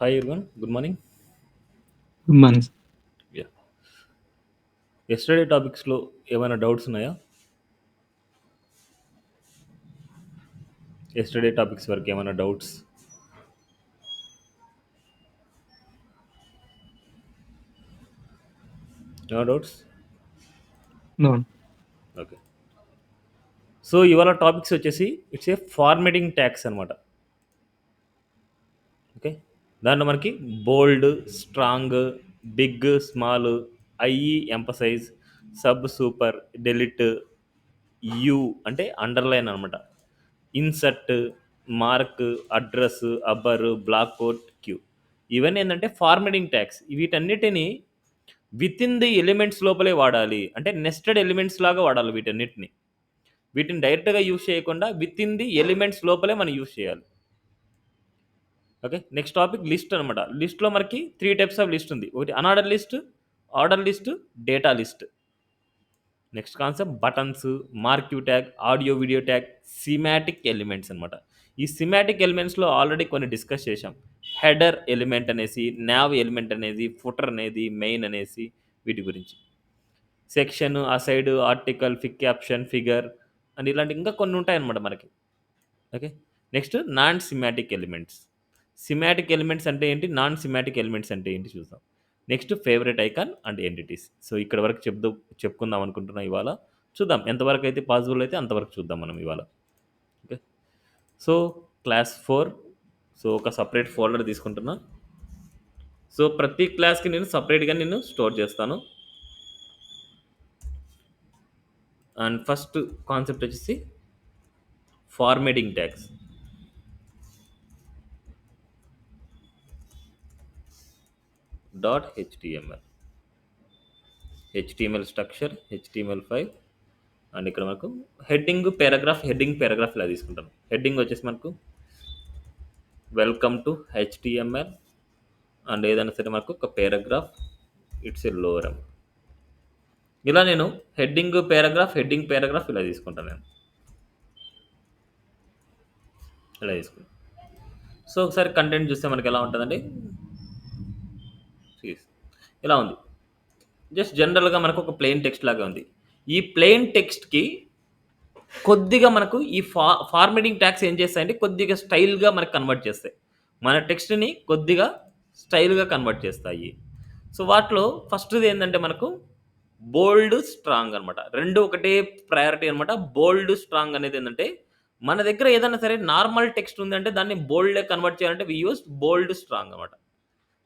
Hi everyone, good morning. Months. Yeah. Yesterday టాపిక్స్లో ఏమైనా doubts ఉన్నాయా? Yesterday topics వరకు ఏమైనా doubts? No doubts? No, okay. So ఇవాళ topics వచ్చేసి ఇట్స్ ఏ ఫార్మేటింగ్ ట్యాక్స్ అనమాట. ఓకే. దాంట్లో మనకి bold, strong, big, small, IE emphasize, sub super, delete, U అంటే అండర్లైన్ అనమాట, insert, mark, address, abbr, block quote, Q. ఇవన్నీ ఏంటంటే ఫార్మేటింగ్ ట్యాగ్స్. వీటన్నిటిని విత్ ఇన్ ది ఎలిమెంట్స్ లోపలే వాడాలి, అంటే నెస్టెడ్ ఎలిమెంట్స్ లాగా వాడాలి వీటన్నిటిని. వీటిని డైరెక్ట్గా యూజ్ చేయకుండా విత్ ఇన్ ది ఎలిమెంట్స్ లోపలే మనం యూజ్ చేయాలి. ఓకే. నెక్స్ట్ టాపిక్ లిస్ట్ అనమాట. లిస్ట్లో మనకి త్రీ టైప్స్ ఆఫ్ లిస్ట్ ఉంది. ఒకటి unordered list, order list, data list. Next concept buttons, marquee tag, audio video tag, semantic elements అనమాట. ఈ సిమాటిక్ ఎలిమెంట్స్లో ఆల్రెడీ కొన్ని డిస్కస్ చేశాం. హెడర్ ఎలిమెంట్ అనేసి, నావ్ ఎలిమెంట్ అనేది, ఫుటర్ అనేది, మెయిన్ అనేసి, వీటి గురించి. Section, aside, article, fig caption, figure and ఇలాంటి ఇంకా కొన్ని ఉంటాయన్నమాట మనకి. Okay. Next non semantic elements. Semantic elements అంటే ఏంటి, నాన్ సిమాటిక్ ఎలిమెంట్స్ అంటే ఏంటి చూద్దాం. Next favourite icon and entities. So ఇక్కడ వరకు చెప్పుకుందాం అనుకుంటున్నా ఇవాళ. చూద్దాం ఎంతవరకు అయితే పాసిబుల్ అయితే అంతవరకు చూద్దాం మనం ఇవాళ. ఓకే. So class 4. సో ఒక సపరేట్ ఫోల్డర్ తీసుకుంటున్నా. సో ప్రతి క్లాస్కి నేను సపరేట్గా నేను స్టోర్ చేస్తాను. అండ్ ఫస్ట్ కాన్సెప్ట్ వచ్చేసి formatting tags. Dot HTML, HTML structure, HTML five. And ఇక్కడ మనకు హెడ్డింగ్ పారాగ్రాఫ్ ఇలా తీసుకుంటాం. హెడ్డింగ్ వచ్చేసి మనకు వెల్కమ్ టు హెచ్టిఎంఎల్. అండ్ ఏదైనా సరే మనకు ఒక పారాగ్రాఫ్, ఇట్స్ ఏ లోరం. ఇలా నేను హెడ్డింగ్ పారాగ్రాఫ్ ఇలా తీసుకుంటాను నేను. ఇలా తీసుకుంటాను. సో ఒకసారి కంటెంట్ చూస్తే మనకి ఎలా ఉంటుందండి. ఇలా ఉంది. జస్ట్ జనరల్గా మనకు ఒక ప్లెయిన్ టెక్స్ట్ లాగా ఉంది. ఈ ప్లెయిన్ టెక్స్ట్కి కొద్దిగా మనకు ఈ ఫార్మేటింగ్ ట్యాగ్స్ ఏం చేస్తాయంటే కొద్దిగా స్టైల్గా మనకు కన్వర్ట్ చేస్తాయి. మన టెక్స్ట్ని కొద్దిగా స్టైల్గా కన్వర్ట్ చేస్తాయి. సో వాటిలో ఫస్ట్ది ఏంటంటే మనకు బోల్డ్, స్ట్రాంగ్ అనమాట. రెండు ఒకటే ప్రయారిటీ అనమాట. బోల్డ్, స్ట్రాంగ్ అనేది ఏంటంటే మన దగ్గర ఏదైనా సరే నార్మల్ టెక్స్ట్ ఉందంటే దాన్ని బోల్డ్గా కన్వర్ట్ చేయాలంటే వి యూస్ బోల్డ్, స్ట్రాంగ్ అనమాట.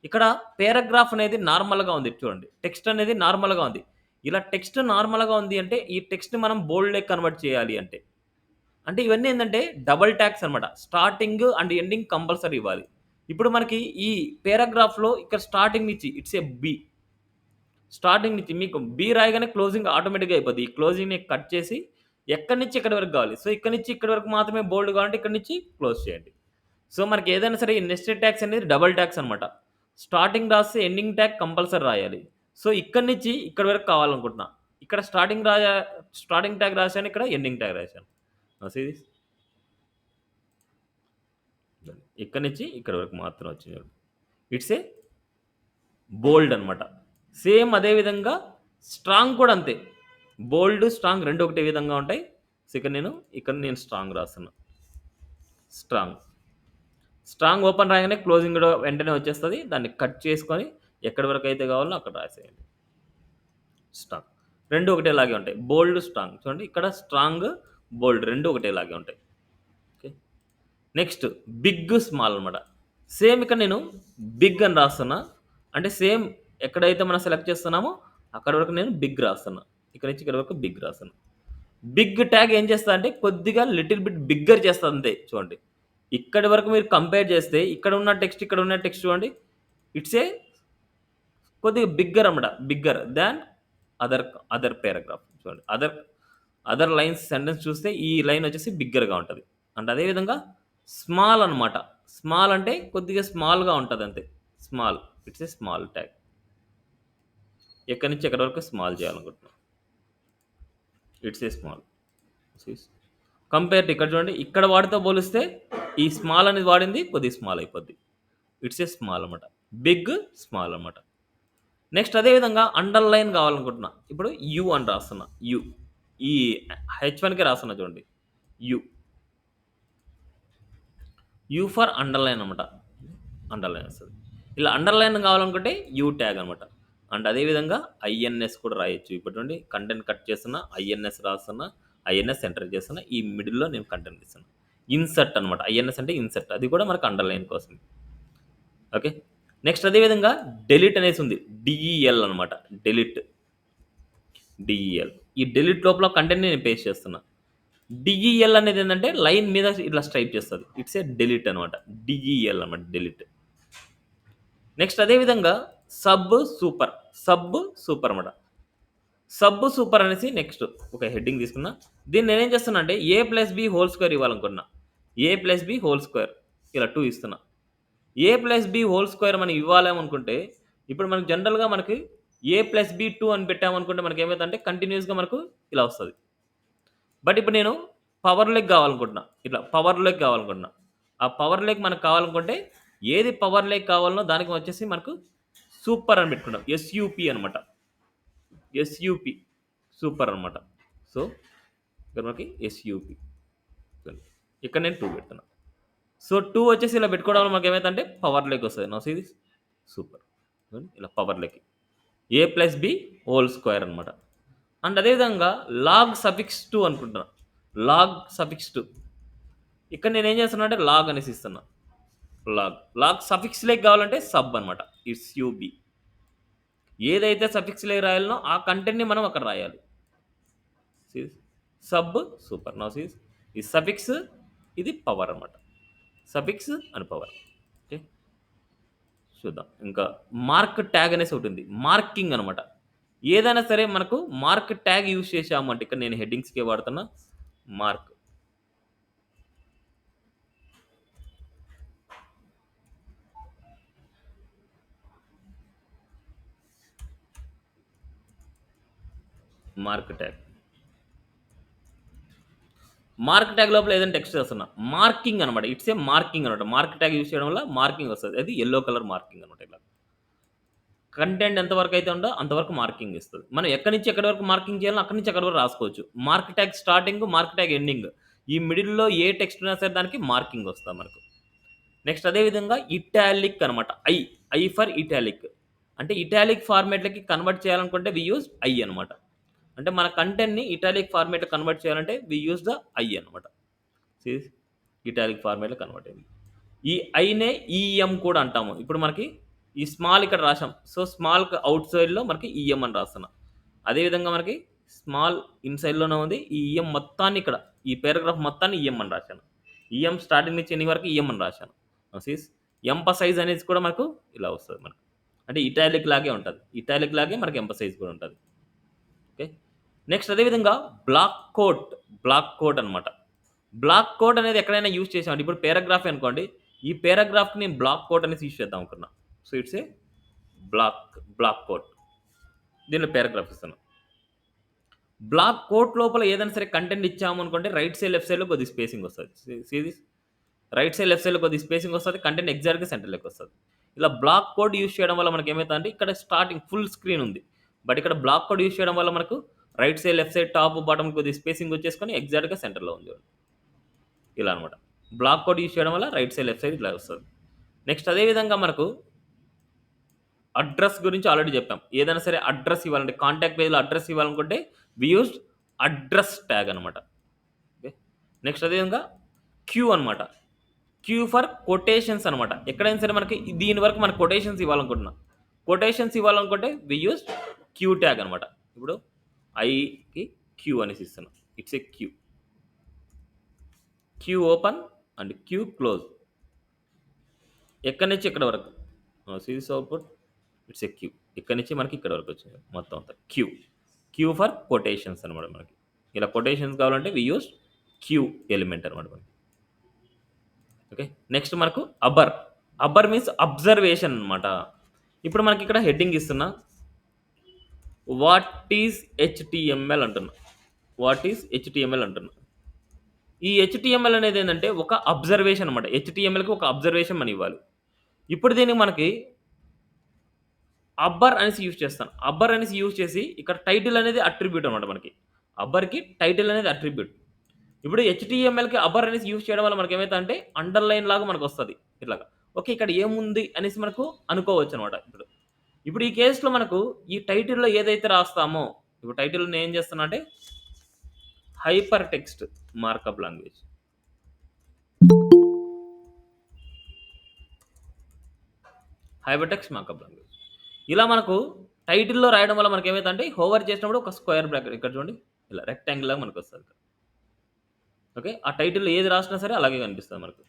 ఇక్కడ పారాగ్రాఫ్ అనేది నార్మల్‌గా ఉంది చూడండి. టెక్స్ట్ అనేది నార్మల్‌గా ఉంది. ఇలా టెక్స్ట్ నార్మల్‌గా ఉంది అంటే, ఈ టెక్స్ట్‌ని మనం బోల్డ్‌లోకి కన్వర్ట్ చేయాలి అంటే. అంటే ఇవన్నీ ఏందంటే డబుల్ టాగ్స్ అనమాట. స్టార్టింగ్ అండ్ ఎండింగ్ కంపల్సరీ ఇవ్వాలి. ఇప్పుడు మనకి ఈ పారాగ్రాఫ్‌లో ఇక్కడ స్టార్టింగ్ నుంచి ఇట్స్ ఏ బి. స్టార్టింగ్ నుంచి మీకు బి రాయగానే క్లోజింగ్ ఆటోమేటిక్‌గా అయిపోద్ది. ఈ క్లోజింగ్‌ని కట్ చేసి ఎక్కడి నుంచి ఎక్కడి వరకు కావాలి. సో, ఇక్కడి నుంచి ఇక్కడి వరకు మాత్రమే బోల్డ్ కావాలంటే ఇక్కడి నుంచి క్లోజ్ చేయండి. సో, మనకి ఏదైనా సరే ఈ నెస్టెడ్ ట్యాగ్స్ అనేది డబుల్ ట్యాగ్స్ అనమాట. స్టార్టింగ్ రాస్తే ఎండింగ్ ట్యాగ్ కంపల్సరీ రాయాలి. సో, ఇక్కడి నుంచి ఇక్కడి వరకు కావాలనుకుంటున్నా. ఇక్కడ స్టార్టింగ్ ట్యాగ్ రాశాను. ఇక్కడ ఎండింగ్ ట్యాగ్ రాశాను. Now see this. ఇక్కడి నుంచి ఇక్కడి వరకు మాత్రం వచ్చింది చూడండి. ఇట్స్ ఏ బోల్డ్ అనమాట. సేమ్ అదే విధంగా స్ట్రాంగ్ కూడా అంతే. బోల్డ్, స్ట్రాంగ్ 2 ఒకటే విధంగా ఉంటాయి. సో, ఇక్కడ నేను స్ట్రాంగ్ రాస్తున్నా. స్ట్రాంగ్. స్ట్రాంగ్ ఓపెన్ రాయగానే క్లోజింగ్ కూడా వెంటనే వచ్చేస్తది. దాన్ని కట్ చేసుకొని ఎక్కడి వరకు అయితే కావాలో అక్కడ రాసేయండి. స్ట్రాంగ్. 2 ఒకటేలాగే ఉంటాయి. బోల్డ్, స్ట్రాంగ్. చూడండి ఇక్కడ స్ట్రాంగ్, బోల్డ్ 2 ఒకటేలాగే ఉంటాయి. ఓకే. నెక్స్ట్ బిగ్, స్మాల్ అనమాట. సేమ్ ఇక్కడ నేను బిగ్ అని రాస్తున్నా. అంటే సేమ్ ఎక్కడైతే మనం సెలెక్ట్ చేస్తున్నామో అక్కడి వరకు నేను బిగ్ రాస్తున్నా. ఇక్కడ నుంచి ఇక్కడ వరకు బిగ్ రాస్తున్నా. బిగ్ ట్యాగ్ ఏం చేస్తదంటే కొద్దిగా లిటిల్ బిట్ బిగ్గర్ చేస్తది అంతే. చూడండి. ఇక్కడి వరకు మీరు కంపేర్ చేస్తే ఇక్కడ ఉన్న టెక్స్ట్, ఇక్కడ ఉన్న టెక్స్ట్ చూడండి. ఇట్స్ ఏ కొద్దిగా బిగ్గర్ అనమాట. Bigger than other other paragraph. చూడండి. అదర్ లైన్స్ సెంటెన్స్ చూస్తే ఈ లైన్ వచ్చేసి బిగ్గర్‌గా ఉంటది. అండ్ అదే విధంగా స్మాల్ అనమాట. స్మాల్ అంటే కొద్దిగా స్మాల్‌గా ఉంటదంతే. Small. It's a small tag. ఎక్కడి నుంచి ఎక్కడి వరకు స్మాల్ చేయాలనుకుంటున్నా. It's a small. Sees compare to ఇక్కడ చూడండి. ఇక్కడ వాటితో పోలిస్తే ఈ స్మాల్ అనేది వాడింది కొద్దిగా స్మాల్ అయిపోద్ది. ఇట్స్ ఏ స్మాల్ అనమాట. బిగ్, స్మాల్ అనమాట. నెక్స్ట్ అదేవిధంగా అండర్‌లైన్ కావాలనుకుంటున్నా. ఇప్పుడు యూ అని రాస్తున్నా. యూ. ఈ హెచ్1కి రాస్తున్నా చూడండి. యూ. యూ ఫర్ అండర్‌లైన్ అనమాట. అండర్‌లైన్ వస్తది. ఇలా అండర్‌లైన్ కావాలనుకుంటే యూ ట్యాగ్ అనమాట. అండ్ అదేవిధంగా ఐఎన్ఎస్ కూడా రాయొచ్చు. ఇప్పుడు చూడండి కంటెంట్ కట్ చేస్తున్నా, ఐఎన్ఎస్ రాస్తున్నా, ఐఎన్ఎస్ ఎంటర్ చేస్తున్నా. ఈ మిడిల్‌లో నేను కంటెంట్ ఇస్తున్నా. ఇన్సర్ట్ అనమాట. ఐఎన్ఎస్ అంటే ఇన్సర్ట్. అది కూడా మనకు అండర్‌లైన్ కోసం. ఓకే. నెక్స్ట్ అదేవిధంగా డెలీట్ అనేసి ఉంది. డీఈఎల్ అనమాట. డెలీట్. డీఈఎల్. ఈ డెలీట్ లోపల కంటెంట్‌ని నేను పేస్ట్ చేస్తున్నా. డీఈఎల్ అనేది ఏందంటే లైన్ మీద ఇట్లా స్ట్రైప్ చేస్తది. ఇట్స్ ఏ డెలీట్ అనమాట. డీఈఎల్ అనమాట. డెలీట్. నెక్స్ట్ అదేవిధంగా సబ్ సూపర్. సబ్ సూపర్ అనమాట. సబ్ సూపర్ అనేసి నెక్స్ట్ ఒక హెడ్డింగ్ తీసుకున్నా. దీన్ని నేనేం చేస్తున్నా అంటే a+b² ఇవ్వాలనుకున్నా. a+b² ఇలా 2 ఇస్తున్నా. a+b² మనం ఇవ్వాలేమనుకుంటే ఇప్పుడు మనకు జనరల్‌గా మనకి a+b2 అని పెట్టామనుకుంటే మనకేమైతదంటే కంటిన్యూయస్‌గా మనకు ఇలా వస్తది. బట్ ఇప్పుడు నేను పవర్‌లోకి కావాలనుకుంటున్నా. ఇట్లా పవర్‌లోకి కావాలనుకుంటున్నా. ఆ పవర్‌లోకి మనకు కావాలనుకుంటే ఏది పవర్‌లోకి కావాలనో దానికి వచ్చేసి మనకు సూపర్ అని పెట్టుకుంటాం. ఎస్‌యూపీ అనమాట. ఎస్‌యూపీ సూపర్ అనమాట. సో, ఇక్కడ మనకి ఎస్‌యూపీ. ఇక్కడ నేను 2 పెడుతున్నా. సో, 2 వచ్చేసి ఇలా పెట్టుకోవడం వల్ల మనకేమైతదంటే పవర్‌లోకి వస్తది. Now see this super. ఇలా పవర్‌లోకి. a+b² అనమాట. అండ్ అదేవిధంగా లాగ్ సఫిక్స్ 2 అనుకుంటున్నా. లాగ్ సఫిక్స్ 2 ఇక్కడ నేనేం చేస్తున్నా అంటే లాగ్ అనేసి ఇస్తున్నా. లాగ్. లాగ్ సఫిక్స్ లేక్ కావాలంటే సబ్ అనమాట. ఇట్స్ యూబీ. ఏదైతే సఫిక్స్ లేక్ రాయాలనో ఆ కంటెంట్‌ని మనం అక్కడ రాయాలి. See sub super. Now see ఈ సఫిక్స్ ఇది పవర్ అనమాట. Suffix and power. ఓకే. చూద్దాం. ఇంకా మార్క్ ట్యాగ్ అనేసి ఒకటి ఉంది. మార్కింగ్ అనమాట. ఏదైనా సరే మనకు మార్క్ ట్యాగ్ యూజ్ చేశామంటే ఇక్కడ నేను హెడ్డింగ్స్‌కే వాడుతున్నా. Mark. Mark tag. Mark tag లోపల ఏదైనా టెక్స్ట్ చేస్తున్నా. మార్కింగ్ అనమాట. ఇట్స్ ఏ మార్కింగ్ అనమాట. మార్క్ ట్యాగ్ యూజ్ చేయడం వల్ల మార్కింగ్ వస్తది. అది యెల్లో కలర్ మార్కింగ్ అనమాట ఇలా. కంటెంట్ ఎంత వరకు అయితే ఉందో అంతవరకు మార్కింగ్ ఇస్తది. మనం ఎక్కడి నుంచి ఎక్కడి వరకు మార్కింగ్ చేయాలో అక్కడి నుంచి అక్కడి వరకు రాసుకోవచ్చు. Mark tag starting, mark tag ending. ఈ మిడిల్‌లో ఏ టెక్స్ట్ ఉన్నా సరే దానికి మార్కింగ్ వస్తది మనకు. నెక్స్ట్ అదే విధంగా ఇటాలిక్ అనమాట. I for italic. అంటే ఇటాలిక్ ఫార్మాట్‌లకి కన్వర్ట్ చేయాలనుకుంటే వి యూజ్ ఐ అనమాట. అంటే మన కంటెంట్‌ని ఇటాలిక్ ఫార్మాట్‌లో కన్వర్ట్ చేయాలంటే వి యూజ్ ద ఐ అనమాట. సీ ఇటాలిక్ ఫార్మాట్‌లో కన్వర్ట్ అయింది. ఈ ఐనే ఈఎం కూడా అంటాము. ఇప్పుడు మనకి ఈ స్మాల్ ఇక్కడ రాసాం. సో, స్మాల్‌కి ఔట్ సైడ్‌లో మనకి ఈఎం అని రాస్తున్నా. అదేవిధంగా మనకి స్మాల్ ఇన్‌సైడ్‌లోనే ఉంది. ఈ ఈఎం మొత్తాన్ని ఇక్కడ ఈ పారాగ్రాఫ్ మొత్తాన్ని ఈఎం అని రాశాను. ఈఎం స్టార్టింగ్ నుంచి ఎండింగ్ వరకు ఈఎం అని రాశాను. సీస్ ఎంఫసైజ్ అనేది కూడా మనకు ఇలా వస్తది మనకు. అంటే ఇటాలిక్ లాగే ఉంటది. ఇటాలిక్ లాగే మనకి ఎంఫసైజ్ కూడా ఉంటది. ఓకే. నెక్స్ట్ అదే విధంగా బ్లాక్ కోట్. బ్లాక్ కోట్ అనమాట. బ్లాక్ కోట్ అనేది ఎక్కడైనా యూజ్ చేసామంటే ఇప్పుడు పారాగ్రాఫ్ అనుకోండి. ఈ పారాగ్రాఫ్‌కి నేను బ్లాక్ కోట్ అనేసి యూజ్ చేద్దాం అనుకున్నా. So, it's a block quote. దీనిలో పారాగ్రాఫ్ ఇస్తున్నాం. బ్లాక్ కోట్ లోపల ఏదైనా సరే కంటెంట్ ఇచ్చామనుకుంటే రైట్ సైడ్, లెఫ్ట్ సైడ్‌లో కొద్దిగా స్పేసింగ్ వస్తది. See this right side, left సైడ్‌లో కొద్దిగా స్పేసింగ్ వస్తది. కంటెంట్ ఎగ్జాక్ట్‌గా సెంటర్‌లోకి వస్తది. ఇలా బ్లాక్ కోడ్ యూజ్ చేయడం వల్ల మనకేమైతదంటే ఇక్కడ స్టార్టింగ్ ఫుల్ స్క్రీన్ ఉంది. బట్ ఇక్కడ బ్లాక్ కోడ్ యూజ్ చేయడం వల్ల మనకు right side, left side, top, bottom కొద్దిగా స్పేసింగ్ వచ్చేసుకొని ఎగ్జాక్ట్‌గా సెంటర్‌లో ఉంది. ఇలా అనమాట. బ్లాక్ కోడ్ యూజ్ చేయడం వల్ల రైట్ సైడ్, లెఫ్ట్ సైడ్ ఇట్లా వస్తది. నెక్స్ట్ అదే విధంగా మనకు అడ్రెస్ గురించి ఆల్రెడీ చెప్పాం. ఏదైనా సరే అడ్రెస్ ఇవ్వాలంటే కాంటాక్ట్ పేజ్‌లో అడ్రెస్ ఇవ్వాలనుకుంటే వి యూజ్డ్ అడ్రెస్ ట్యాగ్ అనమాట. ఓకే. నెక్స్ట్ అదే విధంగా క్యూ అనమాట. క్యూ ఫర్ కొటేషన్స్ అనమాట. ఎక్కడైనా సరే మనకి దీని వరకు మనకు కొటేషన్స్ ఇవ్వాలనుకుంటున్నా. కొటేషన్స్ ఇవ్వాలనుకుంటే వి యూజ్ క్యూ ట్యాగ్ అనమాట. ఇప్పుడు ఐకి క్యూ అనేసి ఇస్తున్నా. It's a Q. Q open and Q close. ఎక్కడి నుంచి ఎక్కడి వరకు. Series output it's a Q. ఇక్కడి నుంచి మనకి ఇక్కడి వరకు వచ్చింది మొత్తం అంతా. క్యూ. క్యూ ఫర్ కొటేషన్స్ అనమాట మనకి. ఇలా కొటేషన్స్ కావాలంటే వి యూజ్ క్యూ ఎలిమెంట్ అనమాట మనకి. ఓకే. నెక్స్ట్ మనకు అబర్. అబర్ మీన్స్ అబ్జర్వేషన్ అనమాట. ఇప్పుడు మనకి ఇక్కడ హెడ్డింగ్ ఇస్తున్నా. వాట్ ఈజ్ హెచ్‌టీఎంఎల్ అంటున్నా. వాట్ ఈజ్ హెచ్‌టీఎంఎల్ అంటున్నా. ఈ హెచ్‌టీఎంఎల్ అనేది ఏందంటే ఒక అబ్జర్వేషన్ అనమాట. హెచ్‌టీఎంఎల్‌కి ఒక అబ్జర్వేషన్ మనం ఇవ్వాలి. ఇప్పుడు దీన్ని మనకి అబ్బర్ అనేసి యూజ్ చేస్తాను. అబ్బర్ అనేసి యూజ్ చేసి ఇక్కడ టైటిల్ అనేది అట్రిబ్యూట్ అనమాట మనకి. అబ్బర్‌కి టైటిల్ అనేది అట్రిబ్యూట్. ఇప్పుడు హెచ్‌టీఎంఎల్‌కి అబ్బర్ అనేసి యూజ్ చేయడం వల్ల మనకేమైతదంటే అండర్‌లైన్ లాగా మనకొస్తది. ఇట్లాగా. ఓకే. ఇక్కడ ఏముంది అనేసి మనకు అనుకోవచ్చనమాట ఇప్పుడు. ఇప్పుడు ఈ కేస్‌లో మనకు ఈ టైటిల్‌లో ఏదైతే రాస్తామో, ఇప్పుడు టైటిల్‌లో నేనేం చేస్తున్నా అంటే hyper text markup language. Hyper text markup language. ఇలా మనకు టైటిల్‌లో రాయడం వల్ల మనకేమైతదంటే హోవర్ చేసినప్పుడు ఒక స్క్వేర్ బ్రాకెట్ ఇక్కడ చూడండి. ఇలా రెక్టాంగిల్ లాగా మనకొస్తది. ఓకే. ఆ టైటిల్‌లో ఏది రాసినా సరే అలాగే కనిపిస్తది మనకు.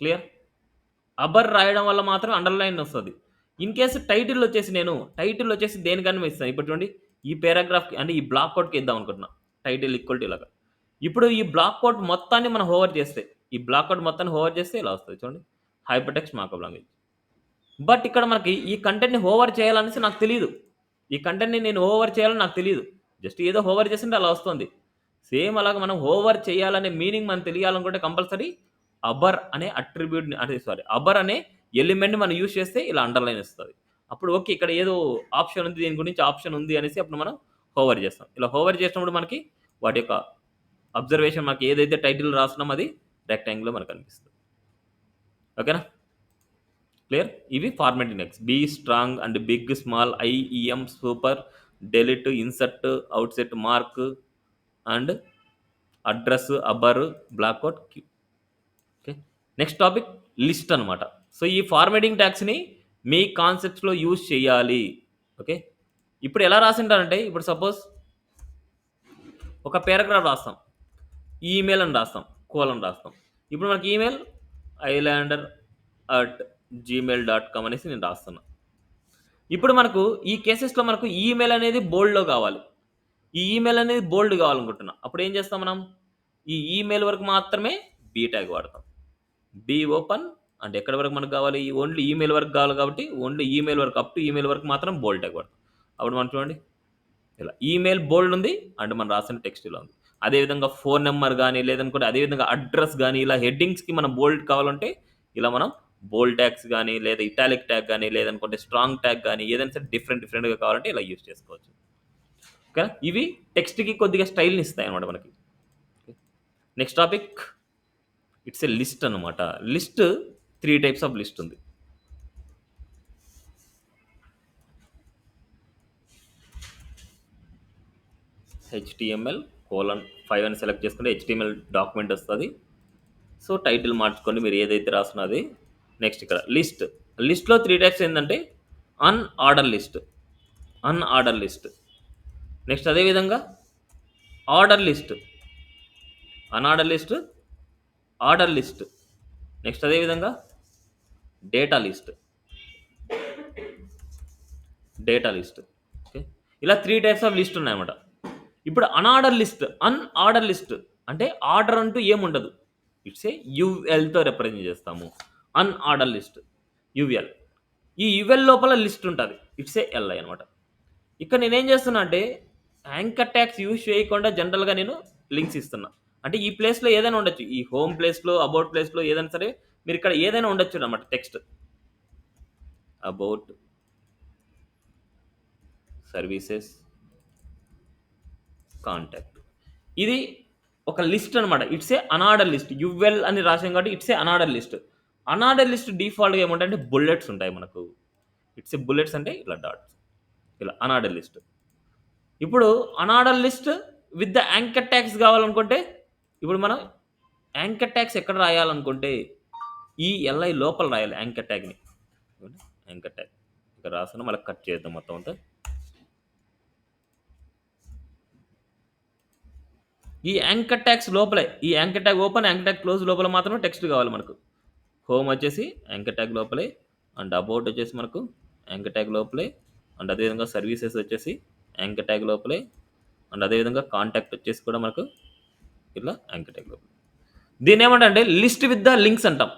క్లియర్? అబ్బర్ రాయడం వల్ల మాత్రం అండర్‌లైన్ ఒస్తది. ఇన్ కేస్ టైటిల్ వచ్చేసి దేనికన్నా ఇస్తాను. ఇప్పుడు చూడండి ఈ పారాగ్రాఫ్‌కి అంటే ఈ బ్లాక్ కోట్‌కి ఇద్దాం అనుకుంటున్నా. టైటిల్ ఈక్వల్ టు ఇలాగా. ఇప్పుడు ఈ బ్లాక్ కోట్ మొత్తాన్ని మనం హోవర్ చేస్తే, ఈ బ్లాక్ కోట్ మొత్తాన్ని హోవర్ చేస్తే ఇలా వస్తది చూడండి. Hyper text markup language. But ఇక్కడ మనకి ఈ కంటెంట్‌ని హోవర్ చేయాలనేసి నాకు తెలీదు. ఈ కంటెంట్‌ని నేను హోవర్ చేయాలని నాకు తెలీదు. జస్ట్ ఏదో హోవర్ చేస్తుంటే అలా వస్తుంది. సేమ్ అలాగా మనం హోవర్ చేయాలనే మీనింగ్ మనకు తెలియాలనుకుంటే కంపల్సరీ అబర్ అనే అట్రిబ్యూట్‌ని అంటే అబర్ అనే ఎలిమెంట్‌ని మనం యూజ్ చేస్తే ఇలా అండర్‌లైన్ ఇస్తది. అప్పుడు ఓకే. ఇక్కడ ఏదో ఆప్షన్ ఉంది. దీని గురించి ఆప్షన్ ఉంది అనేసి అప్పుడు మనం హోవర్ చేస్తాం. ఇలా హోవర్ చేసినప్పుడు మనకి వాటి యొక్క అబ్జర్వేషన్ మనకి ఏదైతే టైటిల్ రాస్తున్నామో అది రెక్టాంగిల్‌లో మనకు కనిపిస్తది. ఓకేనా? క్లియర్? ఇవి formatting text. B strong and big, small, IEM, super, delete, insert, outset, mark and address, abbr, block out, Q. Okay. Next topic list అనమాట. సో, ఈ ఫార్మాటింగ్ ట్యాగ్స్‌ని మీ కాన్సెప్ట్స్‌లో యూజ్ చేయాలి. ఓకే. ఇప్పుడు ఎలా రాసింటారంటే ఇప్పుడు సపోజ్ ఒక పారాగ్రాఫ్ రాస్తాం. ఈమెయిల్ అని రాస్తాం. కోలన్ రాస్తాం. ఇప్పుడు మనకి ఈమెయిల్ islander@gmail.com అనేసి నేను రాస్తున్నా. ఇప్పుడు మనకు ఈ కేసెస్‌లో మనకు ఈమెయిల్ అనేది బోల్డ్‌లో కావాలి. ఈ ఈమెయిల్ అనేది బోల్డ్ కావాలనుకుంటున్నా. అప్పుడు ఏం చేస్తాం మనం? ఈ ఈమెయిల్ వరకు మాత్రమే బీ ట్యాగ్ వాడతాం. బీ ఓపెన్ అంటే ఎక్కడి వరకు మనకు కావాలి? ఓన్లీ ఈమెయిల్ వరకు కావాలి కాబట్టి ఓన్లీ ఈమెయిల్ వరకు అప్ టు ఈమెయిల్ వరకు మాత్రం బోల్డ్ ట్యాగ్ వాడతాం. అప్పుడు మనం చూడండి ఇలా ఈమెయిల్ బోల్డ్ ఉంది అండ్ మనం రాసిన టెక్స్ట్ ఇలా ఉంది. అదేవిధంగా ఫోన్ నంబర్ గాని లేదనుకుంటే అదేవిధంగా అడ్రస్ గాని ఇలా హెడ్డింగ్స్‌కి మనం బోల్డ్ కావాలంటే ఇలా మనం బోల్డ్ ట్యాగ్స్ గాని లేదా ఇటాలిక్ ట్యాగ్ గాని లేదనుకుంటే స్ట్రాంగ్ ట్యాగ్ గాని ఏదైనా సరే డిఫరెంట్‌గా కావాలంటే ఇలా యూజ్ చేసుకోవచ్చు. ఓకేనా? ఇవి టెక్స్ట్‌కి కొద్దిగా స్టైల్‌ని ఇస్తాయన్నమాట మనకి. Next topic it's a list అన్నమాట. లిస్ట్ 3 టైప్స్ ఆఫ్ లిస్ట్ ఉంది. HTML:5 అని సెలెక్ట్ చేసుకుంటే HTML డాక్యుమెంట్ వస్తది. సో, టైటిల్ మార్చుకోండి మీరు ఏదైతే రాస్తున్నది. నెక్స్ట్ ఇక్కడ లిస్ట్. లిస్ట్‌లో 3 టైప్స్ ఏందంటే unorder list, unorder list. Next అదే విధంగా order list, unorder list, order list. Next అదే విధంగా data list, data list. Okay. ఇలా 3 టైప్స్ ఆఫ్ లిస్ట్ ఉన్నాయన్నమాట. ఇప్పుడు అన్‌ఆర్డర్ లిస్ట్ అంటే ఆర్డర్ అంటూ ఏముండదు. ఇట్స్ ఏ యూఎల్‌తో రిప్రజెంట్ చేస్తాము. Unorder list UL. ఈ యూఎల్ లోపల లిస్ట్ ఉంటది. ఇట్స్ ఏ ఎల్ఐ అనమాట. ఇక్కడ నేనేం చేస్తున్నా అంటే యాంకర్ ట్యాగ్స్ యూజ్ చేయకుండా జనరల్‌గా నేను లింక్స్ ఇస్తున్నా. అంటే ఈ ప్లేస్‌లో ఏదైనా ఉండొచ్చు. ఈ హోమ్ ప్లేస్‌లో, అబౌట్ ప్లేస్‌లో ఏదైనా సరే మీరు ఇక్కడ ఏదైనా ఉండొచ్చనమాట టెక్స్ట్. About services contact. ఇది ఒక లిస్ట్ అనమాట. It's A unorder list. UL అని రాసాం కాబట్టి it's a unorder list. Unorder list డిఫాల్ట్‌గా ఏముంటాయంటే బుల్లెట్స్ ఉంటాయి మనకు. ఇట్స్ ఏ బుల్లెట్స్ అంటే ఇలా డాట్స్. ఇలా అన్‌ఆర్డర్ లిస్ట్. ఇప్పుడు unorder list with the anchor tags కావాలనుకుంటే ఇప్పుడు మనం యాంకర్ ట్యాగ్స్ ఎక్కడ రాయాలనుకుంటే ఈ ఎల్ఐ లోపల రాయాలి యాంకర్ ట్యాగ్‌ని. Anchor tag. ఇక్కడ రాస్తున్నా మళ్ళీ కట్ చేద్దాం మొత్తం అంతా. ఈ యాంకర్ ట్యాగ్స్ లోపలే ఈ anchor tag open, anchor tag close లోపల మాత్రమే టెక్స్ట్ కావాలి మనకు. హోమ్ వచ్చేసి యాంకర్ ట్యాగ్ లోపలే అండ్ అబౌట్ వచ్చేసి మనకు యాంకర్ ట్యాగ్ లోపలే అండ్ అదేవిధంగా సర్వీసెస్ వచ్చేసి యాంకర్ ట్యాగ్ లోపలే అండ్ అదేవిధంగా కాంటాక్ట్ వచ్చేసి కూడా మనకు ఇలా యాంకర్ ట్యాగ్ లోపల. దీన్ని ఏమంటే లిస్ట్ విత్ ద లింక్స్ అంటాం.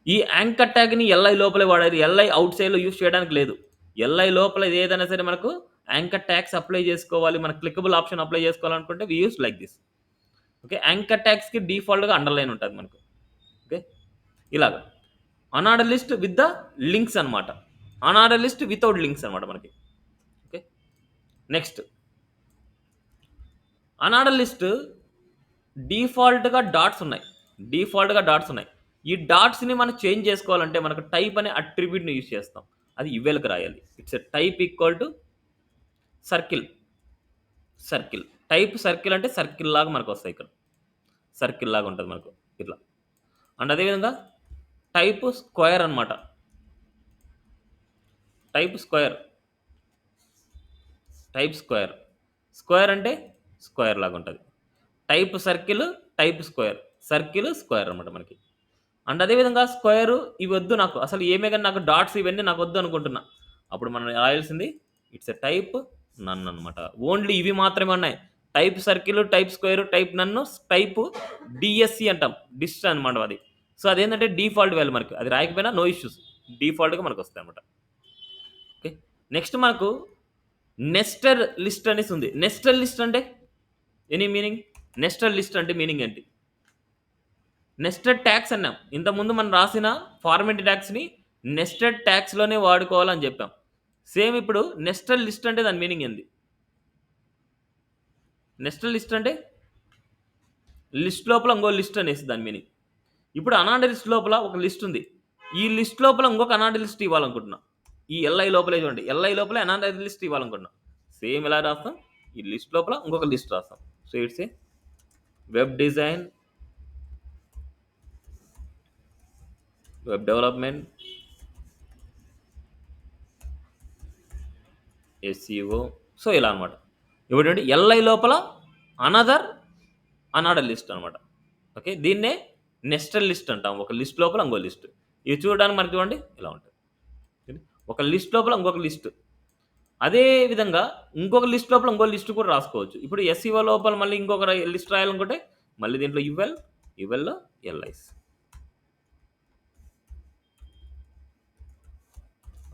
ఈ యాంకర్ ట్యాగ్‌ని ఎల్ఐ లోపలే వాడాలి. ఎల్ఐ ఔట్ సైడ్‌లో యూజ్ చేయడానికి లేదు. ఎల్ఐ లోపల ఏదైనా సరే మనకు యాంకర్ ట్యాగ్స్ అప్లై చేసుకోవాలి. మన క్లికబుల్ ఆప్షన్ అప్లై చేసుకోవాలనుకుంటే we use like this. Okay. Anchor ట్యాగ్స్‌కి డిఫాల్ట్‌గా అండర్‌లైన్ ఉంటది మనకు. ఓకే. ఇలాగ unordered list with the links అనమాట. అనార్డర్ లిస్ట్ వితౌట్ లింక్స్ అనమాట మనకి. ఓకే, నెక్స్ట్ అనార్డర్ లిస్ట్ డిఫాల్ట్గా డాట్స్ ఉన్నాయి. ఈ డాట్స్ని మనం చేంజ్ చేసుకోవాలంటే మనకు టైప్ అనే అట్రిబ్యూట్ని యూజ్ చేస్తాం. అది ఇవేల్కి రాయాలి. It's a type equal to circle. Type circle అంటే సర్కిల్ లాగా మనకు వస్తాయి. ఇక్కడ సర్కిల్ లాగా ఉంటుంది మనకు ఇట్లా. అండ్ అదేవిధంగా టైప్ స్క్వేర్ అనమాట. టైప్ స్క్వేర్ అంటే స్క్వేర్ లాగా ఉంటుంది. టైప్ సర్కిల్, టైప్ స్క్వేర్ అనమాట మనకి. అండ్ అదేవిధంగా స్క్వేర్ ఇవి వద్దు నాకు, అసలు ఏమే కానీ నాకు డాట్స్ ఇవన్నీ నాకు వద్దు అనుకుంటున్నా, అప్పుడు మనం రాయాల్సింది ఇట్స్ ఎ టైప్ నన్ అనమాట. ఓన్లీ ఇవి మాత్రమే ఉన్నాయి. Type circle, type square, type నన్ను, టైప్ డిఎస్సి అంటాం, డిస్ట్ అనమాట అది. సో అదేంటంటే డిఫాల్ట్ వాల్యూ మనకి, అది రాయకపోయినా నో ఇష్యూస్, డిఫాల్ట్గా మనకు వస్తాయి అనమాట. ఓకే, నెక్స్ట్ మనకు నెస్టర్ లిస్ట్ అనేసి ఉంది. నెస్టర్ లిస్ట్ అంటే ఎనీ మీనింగ్? నెస్టర్ లిస్ట్ అంటే మీనింగ్ ఏంటి? నెస్టెడ్ ట్యాక్స్ అన్నాం. ఇంతకుముందు మనం రాసిన ఫార్మాట్ ట్యాక్స్ని నెస్టెడ్ ట్యాక్స్లోనే వాడుకోవాలని చెప్పాం. సేమ్ ఇప్పుడు నెస్టెడ్ లిస్ట్ అంటే దాని మీనింగ్ ఏంది? నెస్టెడ్ లిస్ట్ అంటే లిస్ట్ లోపల ఇంకో లిస్ట్ అనేసి దాని మీనింగ్. ఇప్పుడు అనార్డర్ లిస్ట్ లోపల ఒక లిస్ట్ ఉంది. ఈ లిస్ట్ లోపల ఇంకొక అనార్డర్ లిస్ట్ ఇవ్వాలనుకుంటున్నా. ఈ ఎల్ఐ లోపలే చూడండి, ఎల్ఐ లోపల అనార్డర్ లిస్ట్ ఇవ్వాలనుకుంటున్నా. సేమ్ ఎలా రాస్తాం? ఈ లిస్ట్ లోపల ఇంకొక లిస్ట్ రాస్తాం. So it's A web design, web development, SEO. So ఇలా అనమాట. ఇప్పుడు ఎల్ఐ లోపల అనార్డర్ లిస్ట్ అనమాట. ఓకే, దీన్నే నెస్టెడ్ లిస్ట్ అంటాం. ఒక లిస్ట్ లోపల ఇంకో లిస్ట్. ఇవి చూడడానికి మనకి చూడండి ఇలా ఉంటుంది. ఒక లిస్ట్ లోపల ఇంకొక లిస్ట్. అదే విధంగా ఇంకొక లిస్ట్ లోపల ఇంకో లిస్ట్ కూడా రాసుకోవచ్చు. ఇప్పుడు ఎస్ఈఓ లోపల మళ్ళీ ఇంకొక లిస్ట్ రాయాలనుకుంటే మళ్ళీ దీంట్లో యువెల్లో ఎల్ఐస్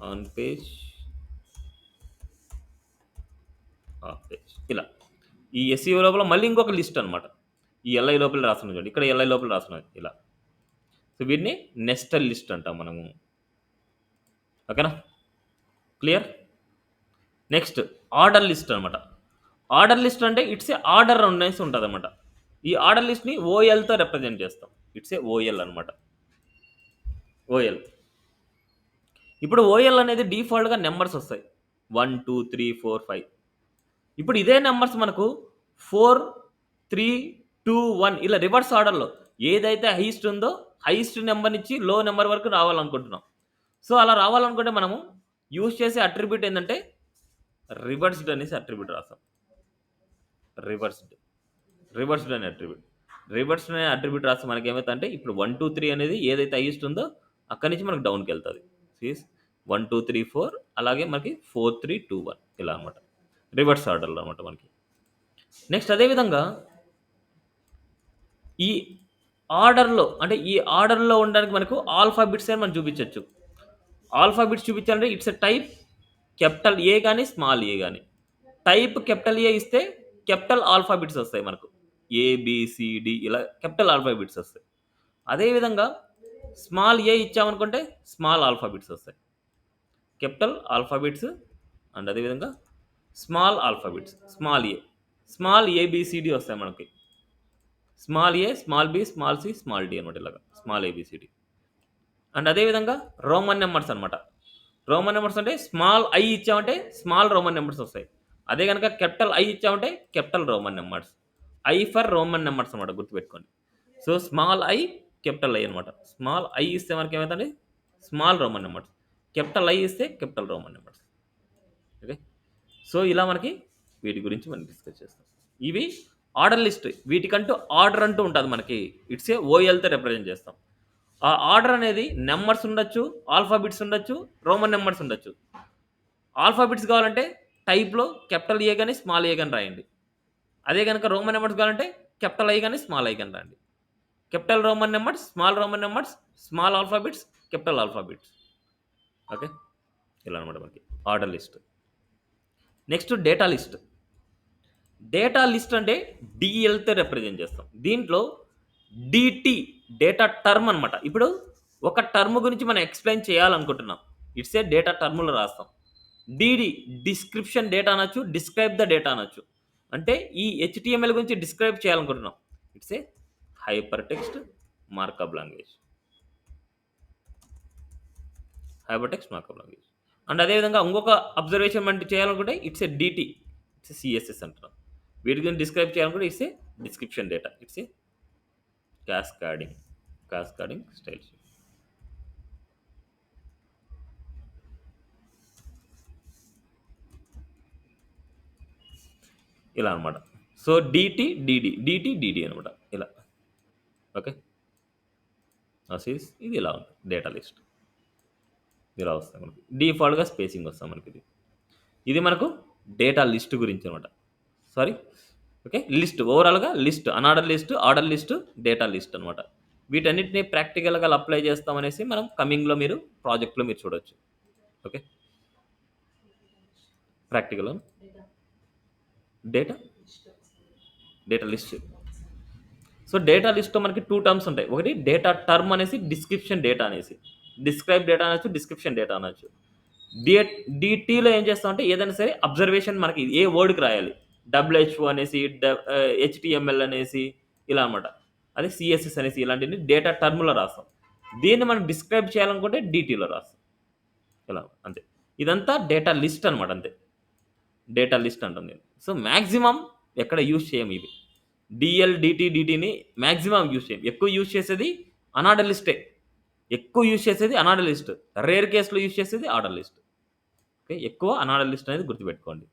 ఆన్ పేజ్, ఇలా. ఈ ఎస్ఈఓ లోపల మళ్ళీ ఇంకొక లిస్ట్ అనమాట. ఈ ఎల్ఐ లోపల రాస్తున్నది చూడండి, ఇక్కడ ఎల్ఐ లోపల రాస్తున్నది ఇలా. సో వీటిని నెస్టెడ్ లిస్ట్ అంటాం మనము. ఓకేనా, క్లియర్? నెక్స్ట్ ఆర్డర్ లిస్ట్ అనమాట. ఆర్డర్ లిస్ట్ అంటే ఇట్స్ ఏ ఆర్డర్ అనేసి ఉంటుంది అనమాట. ఈ ఆర్డర్ లిస్ట్ని ఓఎల్తో రిప్రజెంట్ చేస్తాం. ఇట్స్ ఏ ఓఎల్ అనమాట. ఓఎల్. ఇప్పుడు ఓఎల్ అనేది డిఫాల్ట్గా నెంబర్స్ వస్తాయి, 1 2 3 4 5. ఇప్పుడు ఇదే నెంబర్స్ మనకు 4 3 2 1 ఇలా రివర్స్ ఆర్డర్లో ఏదైతే హైయెస్ట్ ఉందో హైయెస్ట్ నెంబర్ నుంచి లో నెంబర్ వరకు రావాలనుకుంటున్నాం. సో అలా రావాలనుకుంటే మనము యూజ్ చేసే అట్రిబ్యూట్ ఏంటంటే రివర్స్డ్ అనేసి అట్రిబ్యూట్ రాస్తాం. రివర్స్డ్ అనే అట్రిబ్యూట్ రాస్తే మనకి ఏమవుతుందంటే ఇప్పుడు 1 2 3 అనేది ఏదైతే హైయెస్ట్ ఉందో అక్కడి నుంచి మనకు డౌన్కి వెళ్తుంది. 1 2 3 4, అలాగే మనకి 4 3 2 1 ఇలా అనమాట. రివర్స్ ఆర్డర్లో అనమాట మనకి. నెక్స్ట్ అదేవిధంగా ఈ ఆర్డర్లో అంటే ఈ ఆర్డర్లో ఉండడానికి మనకు ఆల్ఫాబిట్స్ అని మనం చూపించవచ్చు. ఆల్ఫాబిట్స్ చూపించాలంటే it's a type capital A కానీ స్మాల్ ఏ కానీ. టైప్ క్యాపిటల్ ఏ ఇస్తే క్యాపిటల్ ఆల్ఫాబిట్స్ వస్తాయి మనకు, ఏబిసిడి ఇలా క్యాపిటల్ ఆల్ఫాబిట్స్ వస్తాయి. అదేవిధంగా స్మాల్ ఏ ఇచ్చామనుకుంటే స్మాల్ ఆల్ఫాబిట్స్ వస్తాయి, క్యాపిటల్ ఆల్ఫాబిట్స్. అండ్ అదేవిధంగా స్మాల్ ఆల్ఫాబిట్స్, స్మాల్ ఏబిసిడి వస్తాయి మనకి. Small A, small B, small C, small D అనమాట, ఇలాగా స్మాల్ ఏబిసిడి. అండ్ అదేవిధంగా రోమన్ నెంబర్స్ అనమాట. రోమన్ నెంబర్స్ అంటే స్మాల్ ఐ ఇచ్చామంటే స్మాల్ రోమన్ నెంబర్స్ వస్తాయి. అదే కనుక క్యాపిటల్ ఐ ఇచ్చామంటే capital Roman numbers. I for Roman numbers అనమాట, గుర్తుపెట్టుకోండి. So small I, capital I అనమాట. స్మాల్ ఐ ఇస్తే మనకి ఏమవుతుంది? Small Roman numbers. Capital I ఇస్తే capital Roman numbers. Okay, so ఇలా మనకి వీటి గురించి మనం డిస్కస్ చేస్తాం. ఇవి ఆర్డర్ లిస్ట్. వీటికంటూ ఆర్డర్ అంటూ ఉంటుంది మనకి. ఇట్స్ ఏ ఓఎల్తో రిప్రజెంట్ చేస్తాం. ఆ ఆర్డర్ అనేది నెంబర్స్ ఉండొచ్చు, ఆల్ఫాబిట్స్ ఉండొచ్చు, రోమన్ నెంబర్స్ ఉండొచ్చు. ఆల్ఫాబిట్స్ కావాలంటే టైప్లో క్యాపిటల్ ఏ కానీ స్మాల్ ఏ కానీ రాయండి. అదే కనుక రోమన్ నెంబర్స్ కావాలంటే క్యాపిటల్ ఐ కానీ స్మాల్ ఐ కానీ రాయండి. Capital Roman numbers, small Roman numbers, small alphabets, capital alphabets. Okay, ఇలా అనమాట మనకి order list. Next data list. Data list అంటే డిఎల్తో రిప్రజెంట్ చేస్తాం. దీంట్లో డిటి డేటా టర్మ్ అనమాట. ఇప్పుడు ఒక టర్మ్ గురించి మనం ఎక్స్ప్లెయిన్ చేయాలనుకుంటున్నాం, ఇట్స్ ఏ డేటా టర్ములో రాస్తాం. డీడీ డిస్క్రిప్షన్ డేటా అనొచ్చు, డిస్క్రైబ్ ద డేటా అనొచ్చు. అంటే ఈ హెచ్టిఎంఎల్ గురించి డిస్క్రైబ్ చేయాలనుకుంటున్నాం, it's a hyper text markup language. Hyper text markup language. And అదేవిధంగా ఇంకొక అబ్జర్వేషన్ అంటే చేయాలనుకుంటే it's a DT, it's a CSS అంటున్నాం. వీటి గురించి డిస్క్రైబ్ చేయాలనుకుంటే it's a description data, it's a cascading styles. ఇలా అనమాట. సో డిటి డిడి అనమాట ఇలా. ఓకే, ఇది ఇలా ఉంది డేటా లిస్ట్. ఇలా వస్తాయి మనకి డిఫాల్ట్గా స్పేసింగ్ వస్తాం మనకి. ఇది మనకు డేటా లిస్ట్ గురించి అనమాట. సారీ, ఓకే, లిస్ట్ ఓవరాల్గా list, unorder list, order list, data list అనమాట. వీటన్నిటిని ప్రాక్టికల్గా అప్లై చేస్తామనేసి మనం కమింగ్లో మీరు ప్రాజెక్ట్లో మీరు చూడొచ్చు. Okay, practical data list. So data లిస్ట్లో మనకి 2 టర్మ్స్ ఉంటాయి. ఒకటి డేటా టర్మ్ అనేసి, డిస్క్రిప్షన్ డేటా అనేసి. డిస్క్రైబ్ డేటా అనొచ్చు, డిస్క్రిప్షన్ డేటా అనొచ్చు. డిటీలో ఏం చేస్తామంటే ఏదైనా సరే అబ్జర్వేషన్ మనకి ఏ వర్డ్కి రాయాలి, డబ్ల్యూహెచ్ఓ అనేసి, హెచ్టిఎంఎల్ అనేసి ఇలా అనమాట. అదే సిఎస్ఎస్ అనేసి ఇలాంటివి డేటా టర్మ్లో రాస్తాం. దీన్ని మనం డిస్క్రైబ్ చేయాలనుకుంటే డిటీలో రాస్తాం. ఇలా అంతే. ఇదంతా డేటా లిస్ట్ అనమాట, అంతే. డేటా లిస్ట్ అంటుంది. సో మ్యాక్సిమం ఎక్కడ యూజ్ చేయం ఇవి. డిఎల్ డిటిని మ్యాక్సిమం యూజ్ చేయం. ఎక్కువ యూజ్ చేసేది అనార్డర్ లిస్టే. ఎక్కువ యూజ్ చేసేది అనార్డర్ లిస్ట్. రేర్ కేసులో యూజ్ చేసేది ఆర్డర్ లిస్ట్. ఓకే, ఎక్కువ అనార్డర్ లిస్ట్ అనేది గుర్తుపెట్టుకోండి.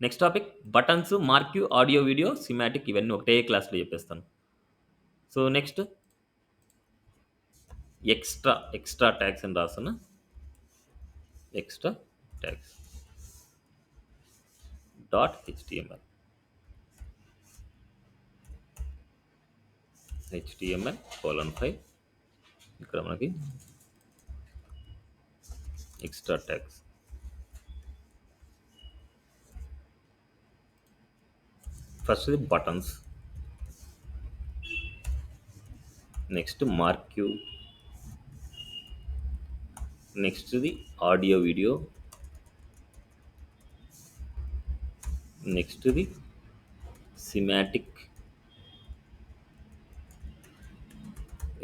Next topic buttons, marquee, audio, video, semantic, ఇవన్నీ ఒకటే క్లాస్లో చెప్పేస్తాను. సో నెక్స్ట్ ఎక్స్ట్రా ట్యాగ్స్ అని రాస్తున్నా. ఎక్స్ట్రా ట్యాగ్స్ .html HTML:5 ఇక్కడ మనకి extra tags. First buttons, next marquee, next audio video, next semantic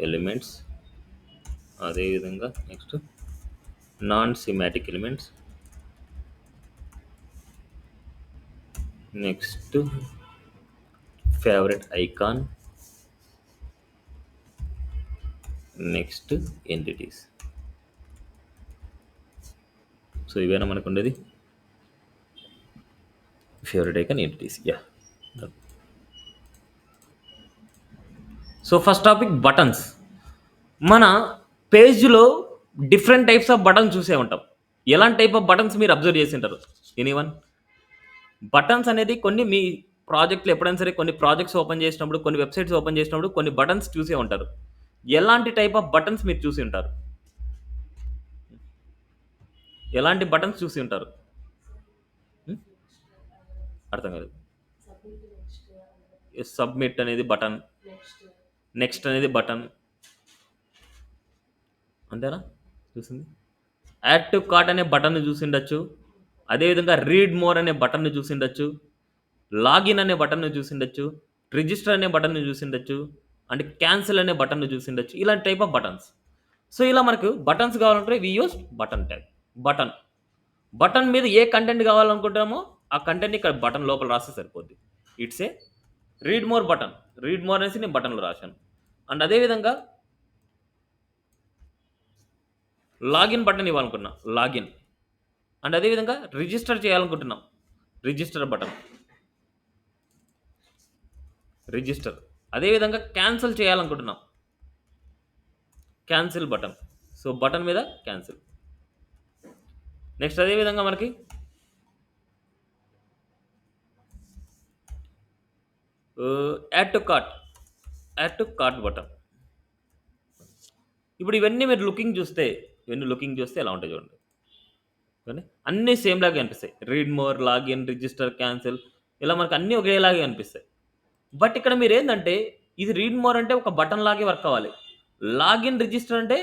elements, అదేవిధంగా next non semantic elements, next favourite icon, next entities. So ఇవేనా మనకు ఉండేది favourite icon, entities. Yeah. So first topic buttons. మన పేజ్లో different types of buttons చూసే ఉంటాం. ఎలాంటి type of buttons మీరు అబ్జర్వ్ చేసి ఉంటారు? ఎనీవన్? బటన్స్ అనేది కొన్ని మీ ప్రాజెక్ట్లో ఎప్పుడైనా సరే కొన్ని ప్రాజెక్ట్స్ ఓపెన్ చేసినప్పుడు, కొన్ని వెబ్సైట్స్ ఓపెన్ చేసినప్పుడు కొన్ని బటన్స్ చూసే ఉంటారు. ఎలాంటి టైప్ ఆఫ్ బటన్స్ మీరు చూసి ఉంటారు? ఎలాంటి బటన్స్ చూసి ఉంటారు? అర్థం కాలేదు. సబ్మిట్ అనేది బటన్, నెక్స్ట్ అనేది బటన్, అంతేనా చూసింది? యాడ్ టు కార్ట్ అనే బటన్ చూసిండొచ్చు. అదేవిధంగా రీడ్ మోర్ అనే బటన్ను చూసిండొచ్చు. లాగిన్ అనే బటన్ను చూసిండొచ్చు. రిజిస్టర్ అనే బటన్ను చూసిండొచ్చు. అండ్ క్యాన్సిల్ అనే బటన్ను చూసిండొచ్చు. ఇలాంటి టైప్ ఆఫ్ బటన్స్. సో ఇలా మనకు బటన్స్ కావాలంటే వి యూస్ బటన్ ట్యాగ్. బటన్ మీద ఏ కంటెంట్ కావాలనుకుంటామో ఆ కంటెంట్ ఇక్కడ బటన్ లోపల రాస్తే సరిపోద్ది. It's a read more button. Read more అనేసి నేను బటన్లో రాశాను. అండ్ అదేవిధంగా లాగిన్ బటన్ ఇవ్వాలనుకున్నా, లాగిన్. అండ్ అదేవిధంగా రిజిస్టర్ చేయాలనుకుంటున్నాం, రిజిస్టర్ బటన్, రిజిస్టర్. అదేవిధంగా క్యాన్సిల్ చేయాలనుకుంటున్నాం, క్యాన్సిల్ బటన్. సో బటన్ మీద క్యాన్సిల్. నెక్స్ట్ అదేవిధంగా మనకి యాడ్ టు కార్ట్ బటన్. ఇప్పుడు ఇవన్నీ మీరు లుకింగ్ చూస్తే ఎలా ఉంటాయి చూడండి. అన్నీ సేమ్ లాగే అనిపిస్తాయి. Read more, login, register, cancel, ఇలా మనకు అన్నీ ఒకేలాగే అనిపిస్తాయి. బట్ ఇక్కడ మీరు ఏంటంటే ఇది రీడ్ మోర్ అంటే ఒక బటన్ లాగే వర్క్ అవ్వాలి. లాగిన్ రిజిస్టర్ అంటే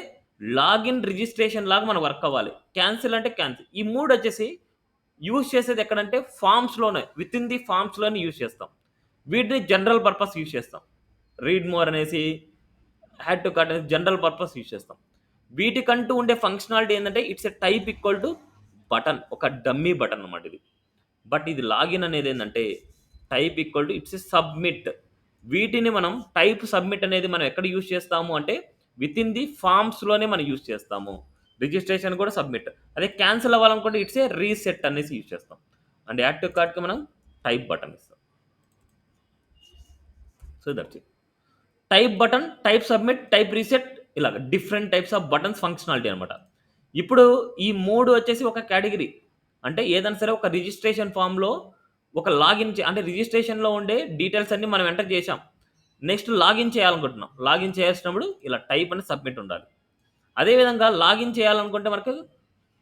లాగిన్ రిజిస్ట్రేషన్ లాగా మనం వర్క్ అవ్వాలి. క్యాన్సిల్ అంటే క్యాన్సిల్. ఈ 3 వచ్చేసి యూజ్ చేసేది ఎక్కడంటే ఫార్మ్స్‌లోనే. వితిన్ ది ఫార్మ్స్‌లోనే యూజ్ చేస్తాం. వీటిని జనరల్ పర్పస్ యూజ్ చేస్తాం. రీడ్ మోర్ అనేసి, యాడ్ టు కార్ట్ అనేసి జనరల్ పర్పస్ యూజ్ చేస్తాం. వీటికంటూ ఉండే ఫంక్షనాలిటీ ఏందంటే it's a type equal to button. ఒక డమ్మీ బటన్ అన్నమాట ఇది. బట్ ఇది లాగిన్ అనేది ఏందంటే type equal to it's a submit. వీటిని మనం టైప్ సబ్మిట్ అనేది మనం ఎక్కడ యూజ్ చేస్తాము అంటే వితిన్ ది ఫార్మ్స్‌లోనే మనం యూజ్ చేస్తాము. రిజిస్ట్రేషన్ కూడా సబ్మిట్. అదే క్యాన్సిల్ అవ్వాలనుకుంటే ఇట్స్ ఏ రీసెట్ అనేసి యూజ్ చేస్తాం. అండ్ యాడ్ టు కార్ట్‌కి మనం టైప్ బటన్ ఇస్తాం. So that's it. Type button, type submit, type reset ఇలాగ different types of buttons functionality అనమాట. ఇప్పుడు ఈ 3 వచ్చేసి ఒక కేటగిరీ. అంటే ఏదైనా సరే ఒక రిజిస్ట్రేషన్ ఫార్మ్‌లో ఒక లాగిన్ అంటే రిజిస్ట్రేషన్‌లో ఉండే డీటెయిల్స్ అన్నీ మనం ఎంటర్ చేశాం. నెక్స్ట్ లాగిన్ చేయాలనుకుంటున్నాం. లాగిన్ చేసేటప్పుడు ఇలా టైప్ అని సబ్మిట్ ఉండాలి. అదే విధంగా లాగిన్ చేయాలనుకుంటే మనకు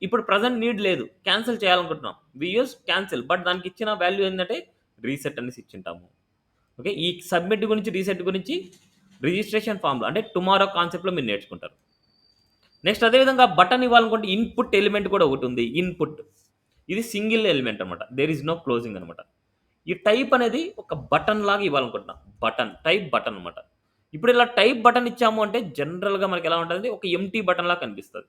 ఇప్పుడు ప్రెజెంట్ నీడ్ లేదు. క్యాన్సిల్ చేయాలనుకుంటున్నాం. We use cancel. బట్ దానికి ఇచ్చిన వాల్యూ ఏందంటే రీసెట్ అనేసి ఇచ్చింటాము. ఓకే. ఈ సబ్మిట్ గురించి, రీసెట్ గురించి రిజిస్ట్రేషన్ ఫార్మ్‌లో అంటే టుమారో కాన్సెప్ట్‌లో మీరు నేర్చుకుంటారు. నెక్స్ట్ అదే విధంగా బటన్ ఇవ్వాలనుకుంటే ఇన్‌పుట్ ఎలిమెంట్ కూడా ఒకటుంది. ఇన్‌పుట్. ఇది సింగిల్ ఎలిమెంట్ అనమాట. దేర్ ఈస్ నో క్లోజింగ్ అనమాట. ఈ టైప్ అనేది ఒక బటన్ లాగా ఇవ్వాలనుకుంటున్నాం. బటన్, టైప్ బటన్ అనమాట. ఇప్పుడు ఇలా టైప్ బటన్ ఇచ్చాము అంటే జనరల్‌గా మనకి ఎలా ఉంటదంటే ఒక ఎంప్టీ బటన్ లాగా కనిపిస్తది.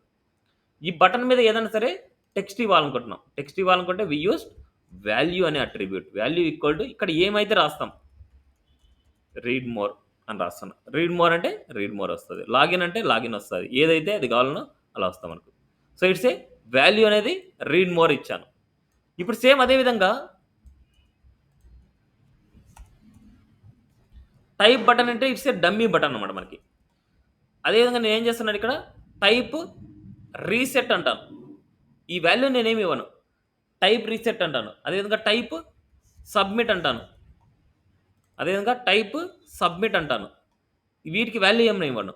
ఈ బటన్ మీద ఏదైనా సరే టెక్స్ట్ ఇవ్వాలనుకుంటున్నాం. టెక్స్ట్ ఇవ్వాలనుకుంటే వి యూజ్డ్ వాల్యూ అనే అట్రిబ్యూట్. వాల్యూ ఈక్వల్ టు ఇక్కడ ఏమైతే రాస్తాం. రీడ్ మోర్ అని రాస్తున్నా. రీడ్ మోర్ అంటే రీడ్ మోర్ వస్తది. లాగిన్ అంటే లాగిన్ వస్తది. ఏదైతే అది కావాలనో అలా వస్తాయి మనకు. సో ఇట్స్ ఏ వాల్యూ అనేది రీడ్ మోర్ ఇచ్చాను. ఇప్పుడు సేమ్ అదే విధంగా టైప్ బటన్ అంటే ఇట్స్ ఏ డమ్మీ బటన్ అన్నమాట మనకి. అదేవిధంగా నేనేం చేస్తున్నాను ఇక్కడ టైప్ రీసెట్ అంటాను. ఈ వాల్యూ నేనేమి ఇవ్వను. టైప్ రీసెట్ అంటాను. అదేవిధంగా టైప్ సబ్మిట్ అంటాను. అదేవిధంగా టైప్ సబ్మిట్ అంటాను. వీటికి వాల్యూ ఏమి ఇవ్వను.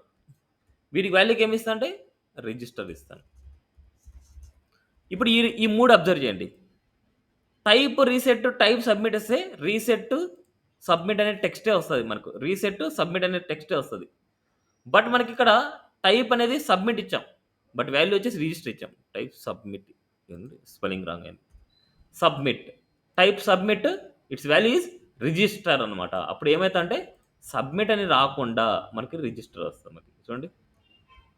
వీటికి వాల్యూకి ఏమి ఇస్తా అంటే రిజిస్టర్ ఇస్తాను. ఇప్పుడు ఈ 3 అబ్జర్వ్ చేయండి. టైప్ రీసెట్, టైప్ సబ్మిట్ ఇస్తే రీసెట్, సబ్మిట్ అనే టెక్స్టే వస్తది మనకు. రీసెట్, సబ్మిట్ అనే టెక్స్టే వస్తది. బట్ మనకిక్కడ టైప్ అనేది సబ్మిట్ ఇచ్చాం. బట్ వాల్యూ వచ్చేసి రిజిస్టర్ ఇచ్చాం. టైప్ సబ్మిట్ ఏంది స్పెల్లింగ్ రాంగ్ అయింది. Submit. Type submit it's value is register అనమాట. అప్పుడు ఏమైతుందంటే సబ్మిట్ అని రాకుండా మనకి రిజిస్టర్ వస్తది మనకి. చూడండి.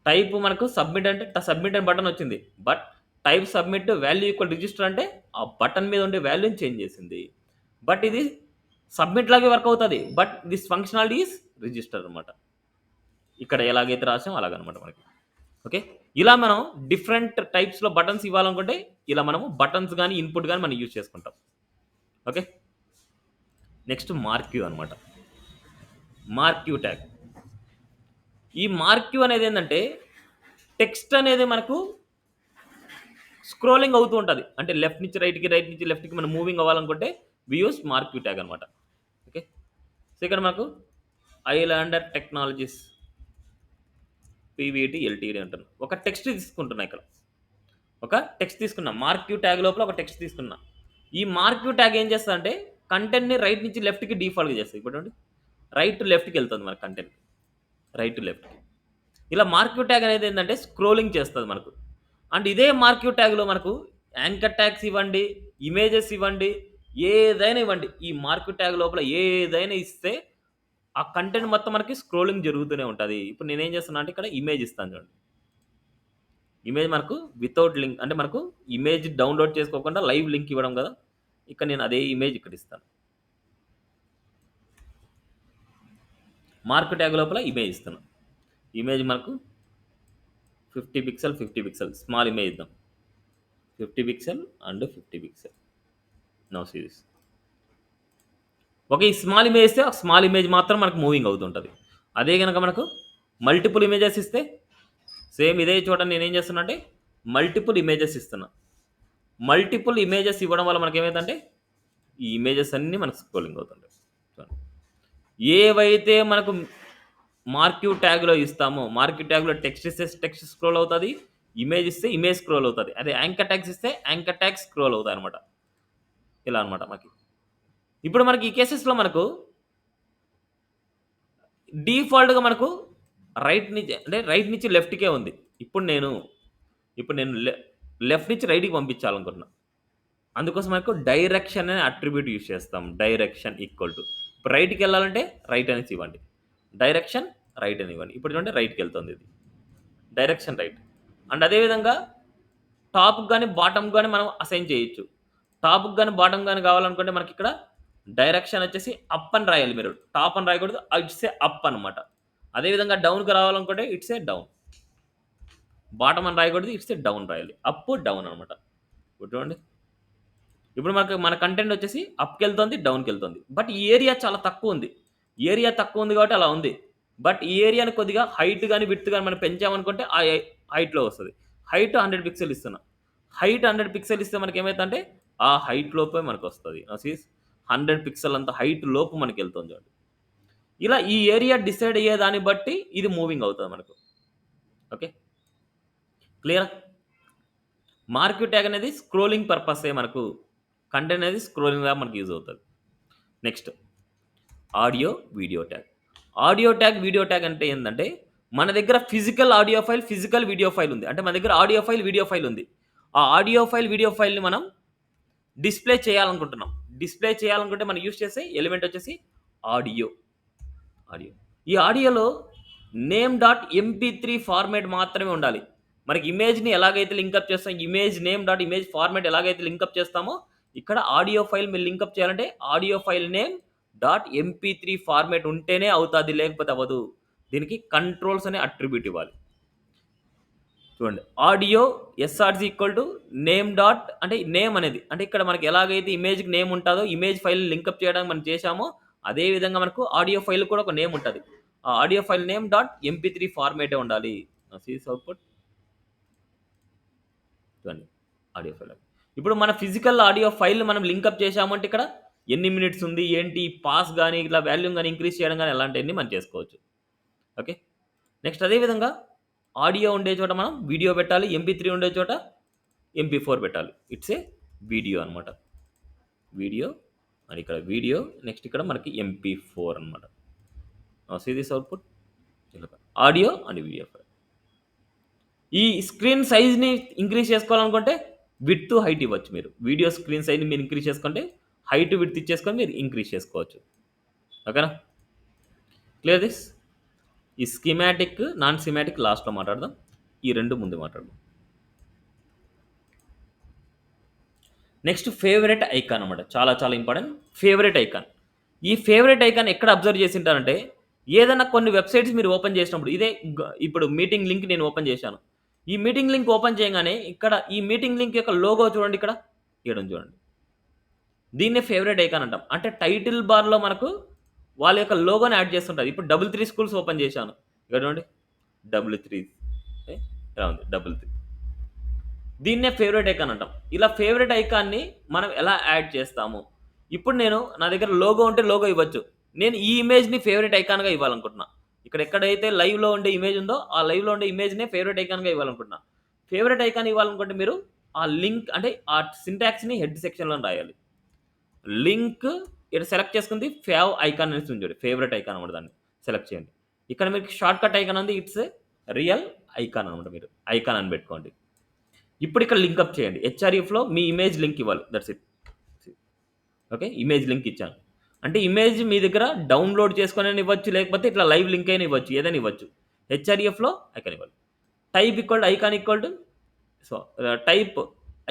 టైప్ మనకు సబ్మిట్ అంటే సబ్మిట్ అని బటన్ వచ్చింది. But type submit value equal register అంటే ఆ బటన్ మీద ఉండే వాల్యూని చేంజ్ చేసింది. బట్ ఇది సబ్మిట్ లాగే వర్క్ అవుతది. But this functionality is register అనమాట. ఇక్కడ ఎలాగైతే రాసామో అలాగనమాట మనకి. ఓకే. ఇలా మనం డిఫరెంట్ టైప్స్‌లో బటన్స్ ఇవ్వాలనుకుంటే ఇలా మనము బటన్స్ గాని, ఇన్‌పుట్ గాని మనం యూజ్ చేసుకుంటాం. ఓకే. నెక్స్ట్ మార్క్యూ అనమాట. Marquee tag. ఈ మార్క్యూ అనేది ఏందంటే టెక్స్ట్ అనేది మనకు స్క్రోలింగ్ అవుతూ ఉంటది. అంటే లెఫ్ట్ నుంచి రైట్‌కి, రైట్ నుంచి లెఫ్ట్‌కి మనం మూవింగ్ అవ్వాలనుకుంటే వి యూజ్ మార్క్యూ ట్యాగ్ అనమాట. ఓకే. సో ఇక్కడ మనకు ఐలాండర్ టెక్నాలజీస్ పీవీటీ, ఎల్టీడీ అంటాను. ఒక టెక్స్ట్ తీసుకుంటున్నా ఇక్కడ. ఒక టెక్స్ట్ తీసుకున్నా. మార్క్యూ ట్యాగ్ లోపల ఒక టెక్స్ట్ తీసుకున్నా. ఈ మార్క్యూ ట్యాగ్ ఏం చేస్తదంటే కంటెంట్‌ని రైట్ నుంచి లెఫ్ట్‌కి డిఫాల్ట్‌గా చేస్తది. ఇప్పుడు చూడండి. రైట్ టు లెఫ్ట్‌కి ఎళ్తుంది మన కంటెంట్. రైట్ టు లెఫ్ట్‌కి. ఇలా మార్క్యూ ట్యాగ్ అనేది ఏందంటే స్క్రోలింగ్ చేస్తది మనకు. అండ్ ఇదే మార్క్యూ ట్యాగ్‌లో మనకు యాంకర్ ట్యాగ్స్ ఇవ్వండి, ఇమేజెస్ ఇవ్వండి, ఏదైనా ఇవ్వండి. ఈ మార్క్యూ ట్యాగ్ లోపల ఏదైనా ఇస్తే ఆ కంటెంట్ మొత్తం మనకి స్క్రోలింగ్ జరుగుతూనే ఉంటది. ఇప్పుడు నేనేం చేస్తున్నా అంటే ఇక్కడ ఇమేజ్ ఇస్తాను చూడండి. ఇమేజ్ మనకు వితౌట్ లింక్ అంటే మనకు ఇమేజ్ డౌన్‌లోడ్ చేసుకోకుండా లైవ్ లింక్ ఇవ్వడం కదా! ఇక్కడ నేను అదే ఇమేజ్ ఇక్కడ ఇస్తాను. మార్క్ ట్యాగ్ లోపల ఇమేజ్ ఇస్తున్నా. ఇమేజ్ మనకు 50 పిక్సెల్, 50 పిక్సెల్ స్మాల్ ఇమేజ్ ఇద్దాం. 50 pixel and 50 pixel. Now see this. Okay. ఈ స్మాల్ ఇమేజ్ ఇస్తే ఆ స్మాల్ ఇమేజ్ మాత్రం మనకు మూవింగ్ అవుతుంటది. అదే గనక మనకు మల్టిపుల్ ఇమేజెస్ ఇస్తే సేమ్ ఇదే చోట నేనేం చేస్తున్నా అంటే మల్టిపుల్ ఇమేజెస్ ఇస్తున్నా. మల్టిపుల్ ఇమేజెస్ ఇవ్వడం వల్ల మనకేమైందంటే ఈ ఇమేజెస్ అన్నీ మనకు స్క్రోలింగ్ అవుతుంటాయి. చూడండి. ఏవైతే మనకు మార్క్యూ ట్యాగ్‌లో ఇస్తామో, మార్క్యూ ట్యాగ్‌లో టెక్స్ట్ ఇస్తే టెక్స్ట్ స్క్రోల్ అవుతది. ఇమేజ్ ఇస్తే ఇమేజ్ స్క్రోల్ అవుతది. అదే యాంకర్ ట్యాగ్స్ ఇస్తే యాంకర్ ట్యాగ్స్ స్క్రోల్ అవుతాయన్నమాట. ఇలా అన్నమాట మనకి. ఇప్పుడు మనకి ఈ కేసెస్‌లో మనకు డిఫాల్ట్‌గా మనకు రైట్ నుంచి లెఫ్ట్‌కే ఉంది. ఇప్పుడు నేను లెఫ్ట్ నుంచి రైట్‌కి పంపించాలనుకుంటున్నా. అందుకోసం మనకు డైరెక్షన్ అనే అట్రిబ్యూట్ యూజ్ చేస్తాం. డైరెక్షన్ ఈక్వల్ టు ఇప్పుడు రైట్‌కెళ్ళాలంటే రైట్ అనేసి ఇవ్వండి. డైరెక్షన్ రైట్ అని ఇవ్వండి. ఇప్పుడు చూడండి రైట్‌కెళ్తుంది ఇది. Direction right. అండ్ అదే విధంగా టాప్‌కి గాని, బాటమ్‌కి గాని మనం అసైన్ చేయొచ్చు. టాప్‌కి గాని, బాటమ్‌కి గాని కావాలనుకుంటే మనకిక్కడ డైరెక్షన్ వచ్చేసి అప్ అని రాయాలి మీరు. టాప్ అని రాయకూడదు. ఇట్స్ ఏ అప్ అనమాట. అదే విధంగా డౌన్‌కి రావాలనుకుంటే ఇట్స్ ఏ డౌన్. బాటమ్ అని రాయకూడదు. ఇట్స్ ఏ డౌన్ రాయాలి. అప్, డౌన్ అనమాట. ఇప్పుడు చూడండి. ఇప్పుడు మన కంటెంట్ వచ్చేసి అప్‌కెళ్తోంది, డౌన్‌కెళ్తోంది. బట్ ఈ ఏరియా చాలా తక్కువుంది. ఏరియా తక్కువుంది కాబట్టి అలా ఉంది. బట్ ఈ ఏరియాని కొద్దిగా హైట్ గాని, విడ్త్ గాని మనం పెంచామనుకుంటే ఆ హైట్‌లో వస్తది. హైట్ 100 పిక్సెల్ ఇస్తున్నా. హైట్ 100 పిక్సెల్ ఇస్తే మనకేమైద్దంటే ఆ హైట్ లోపే మనకొస్తది. సీస్ 100 పిక్సెల్ అంత హైట్ లోపు మనకెళ్తుంది చూడండి. ఇలా ఈ ఏరియా డిసైడ్ అయ్యే దాన్ని బట్టి ఇది మూవింగ్ అవుతది మనకు. ఓకే. క్లియరా? మార్క్యూ ట్యాగ్ అనేది స్క్రోలింగ్ పర్పసే మనకు. కంటెంట్ అనేది స్క్రోలింగ్‌గా మనకు యూజ్ అవుతది. Next audio, video tag. Audio tag, video tag అంటే ఏందంటే, మన దగ్గర physical audio file, physical video file ఉంది. అంటే మన దగ్గర ఆడియో ఫైల్, వీడియో ఫైల్ ఉంది. ఆ ఆడియో ఫైల్, వీడియో ఫైల్‌ని మనం డిస్‌ప్లే చేయాలనుకుంటున్నాం. డిస్‌ప్లే చేయాలనుకుంటే మనం యూజ్ చేసే ఎలిమెంట్ వచ్చేసి ఆడియో. ఆడియో. ఈ ఆడియోలో నేమ్ డాట్ ఎంపీ3 ఫార్మాట్ మాత్రమే ఉండాలి. మనకి ఇమేజ్‌ని ఎలాగైతే లింకప్ చేస్తాం, image name dot image format ఎలాగైతే లింకప్ చేస్తామో, ఇక్కడ ఆడియో ఫైల్ మీరు లింకప్ చేయాలంటే audio file name dot MP3 format ఉంటేనే అవుతాది. లేకపోతే అవ్వదు. దీనికి కంట్రోల్స్ అనే అట్రిబ్యూట్ ఇవ్వాలి. చూడండి. Audio SRC equal to name dot అంటే నేమ్ అనేది. అంటే ఇక్కడ మనకి ఎలాగైతే ఇమేజ్‌కి నేమ్ ఉంటదో, ఇమేజ్ ఫైల్‌ని లింకప్ చేయడానికి మనం చేశామో, అదే విధంగా మనకు ఆడియో ఫైల్ కూడా ఒక నేమ్ ఉంటది. ఆ audio file name dot MP three ఫార్మాటే ఉండాలి. సీస్ అవుట్‌పుట్ చూడండి. Audio file. ఇప్పుడు మన ఫిజికల్ ఆడియో ఫైల్‌ని మనం లింకప్ చేశామంటే ఇక్కడ ఎన్ని మినిట్స్ ఉంది, ఏంటి, పాస్ గాని, ఇట్లా వాల్యూమ్ గాని ఇంక్రీజ్ చేయడం గాని అలాంటియన్నీ మనం చేసుకోవచ్చు. ఓకే. నెక్స్ట్ అదే విధంగా ఆడియో ఉండే చోట మనం వీడియో పెట్టాలి. ఎంపీ3 ఉండే చోట ఎంపీ4 పెట్టాలి. ఇట్స్ ఏ వీడియో అనమాట. వీడియో అండ్ ఇక్కడ వీడియో నెక్స్ట్ ఇక్కడ మనకి ఎంపీ4 అనమాట. See this output audio and video file. ఈ స్క్రీన్ సైజ్‌ని ఇంక్రీజ్ చేసుకోవాలనుకుంటే విడ్త్, హైట్ ఇవ్వచ్చు మీరు. వీడియో స్క్రీన్ సైజ్‌ని మీరు ఇంక్రీజ్ చేసుకుంటే హైట్, విడ్త్ ఇచ్చేసుకొని మీరు ఇంక్రీజ్ చేసుకోవచ్చు. ఓకేనా? Clear this? ఈ స్కీమాటిక్, నాన్ స్కీమాటిక్ లాస్ట్‌లో మాట్లాడదాం. ఈ 2 ముందు మాట్లాడదాం. నెక్స్ట్ ఫేవరెట్ ఐకాన్ అనమాట. చాలా చాలా ఇంపార్టెంట్. Favourite icon. ఈ ఫేవరెట్ ఐకాన్ ఎక్కడ అబ్జర్వ్ చేసుంటారంటే, ఏదైనా కొన్ని వెబ్‌సైట్స్ మీరు ఓపెన్ చేసినప్పుడు ఇప్పుడు మీటింగ్ లింక్ నేను ఓపెన్ చేశాను. ఈ మీటింగ్ లింక్ ఓపెన్ చేయంగానే ఇక్కడ ఈ మీటింగ్ లింక్ యొక్క లోగో చూడండి ఇక్కడ. ఈడుంది చూడండి. దీన్నే ఫేవరెట్ ఐకాన్ అంటాం. అంటే టైటిల్ బార్‌లో మనకు వాళ్ళ యొక్క లోగోని యాడ్ చేస్తుంటారు. ఇప్పుడు 33 స్కూల్స్ ఓపెన్ చేశాను. ఇక్కడ చూడండి. 33 ఇలా ఉంది 33. దీన్నే ఫేవరెట్ ఐకాన్ అంటాం. ఇలా ఫేవరెట్ ఐకాన్‌ని మనం ఎలా యాడ్ చేస్తాము? ఇప్పుడు నా దగ్గర లోగో ఉంటే లోగో ఇవ్వచ్చు. నేను ఈ ఇమేజ్‌ని ఫేవరెట్ ఐకాన్‌గా ఇవ్వాలనుకుంటున్నా. ఇక్కడ ఎక్కడైతే లైవ్‌లో ఉండే ఇమేజ్ ఉందో, ఆ లైవ్‌లో ఉండే ఇమేజ్‌నే ఫేవరెట్ ఐకాన్‌గా ఇవ్వాలనుకుంటున్నా. ఫేవరెట్ ఐకాన్ ఇవ్వాలనుకుంటే మీరు ఆ లింక్ అంటే ఆ సింటాక్స్‌ని హెడ్ సెక్షన్‌లోని రాయాలి. లింక్ ఇక్కడ సెలెక్ట్ చేసుకుంది ఫేవ్ ఐకాన్ అనేసి ఉంది చూడండి. ఫేవరెట్ ఐకాన్ అన్నమాట దాన్ని సెలెక్ట్ చేయండి. ఇక్కడ మీకు షార్ట్‌కట్ ఐకాన్ ఉంది. ఇట్స్ రియల్ ఐకాన్ అన్నమాట మీరు. ఐకాన్ అని పెట్టుకోండి. ఇప్పుడు ఇక్కడ లింకప్ చేయండి. హెచ్ఆర్ఎఫ్‌లో మీ ఇమేజ్ లింక్ ఇవ్వాలి. That's it. Okay. Image link ఇచ్చాను. అంటే ఇమేజ్ మీ దగ్గర డౌన్‌లోడ్ చేసుకొనైనా ఇవ్వచ్చు. లేకపోతే ఇట్లా లైవ్ లింక్ అయినా ఇవ్వచ్చు. ఏదైనా ఇవ్వచ్చు. హెచ్ఆర్ఎఫ్‌లో ఐకాన్ ఇవ్వాలి. Type equal to icon equal to so, type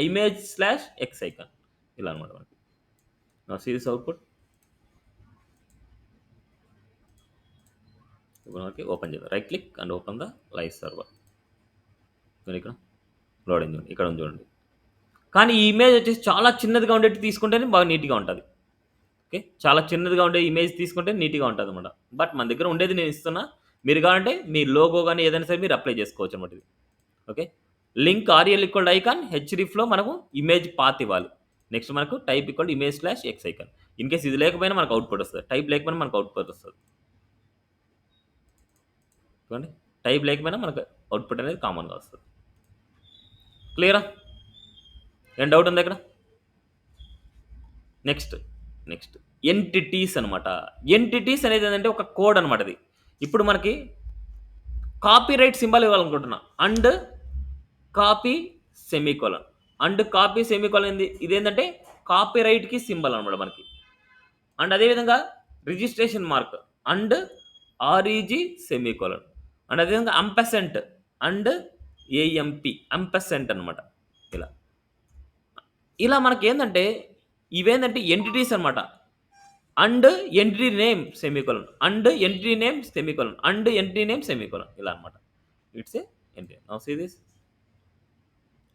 image x icon ఇలా అన్నమాట మనకి. Now see this output. ఇప్పుడు మనకి ఓపెన్ చేద్దాం. Right click and open the live server. ఇక్కడ లోడింగ్ ఉంది. ఇక్కడ ఉంది చూడండి. కానీ ఈ ఇమేజ్ వచ్చేసి చాలా చిన్నదిగా ఉండేట్టు తీసుకుంటేనే బాగా నీట్‌గా ఉంటది. ఓకే. చాలా చిన్నదిగా ఉండే ఇమేజ్ తీసుకుంటే నీట్‌గా ఉంటదనమాట. బట్ మన దగ్గర ఉండేది నేను ఇస్తున్నా. మీరు కావాలంటే మీ లోగో గాని ఏదైనా సరే మీరు అప్లై చేసుకోవచ్చనమాట ఇది. Okay. Link rel equal icon హెచ్‌డిఫ్‌లో మనము ఇమేజ్ పాత్ ఇవ్వాలి. నెక్స్ట్ మనకు type equal image x icon. In case ఇది లేకపోయినా మనకు అవుట్‌పుట్ వస్తది. టైప్ లేకపోయినా మనకు అవుట్‌పుట్ వస్తది. చూడండి. టైప్ లేకపోయినా మనకు అవుట్‌పుట్ అనేది కామన్‌గా వస్తది. క్లియరా? ఏం డౌట్ ఉందా ఇక్కడ? నెక్స్ట్, నెక్స్ట్ ఎంటిటీస్ అనమాట. ఎంటిటీస్ అనేది ఏందంటే ఒక కోడ్ అనమాట అది. ఇప్పుడు మనకి కాపీ రైట్ సింబల్ ఇవ్వాలనుకుంటున్నా. And copy semicolon. And copy semicolon ఇదేంటంటే కాపీ రైట్‌కి సింబల్ అనమాట మనకి. అండ్ అదేవిధంగా registration mark and R E G semicolon. And అదేవిధంగా అంపర్సెంట్ అండ్ ఏఎంపీ అంపర్సెంట్ అనమాట. ఇలా. ఇలా మనకేందంటే ఇవేందంటే ఎంటిటీస్ అనమాట. And entity name semicolon. And entity name semicolon. And entity name semicolon. ఇలా అనమాట. It's a entity. Now see this.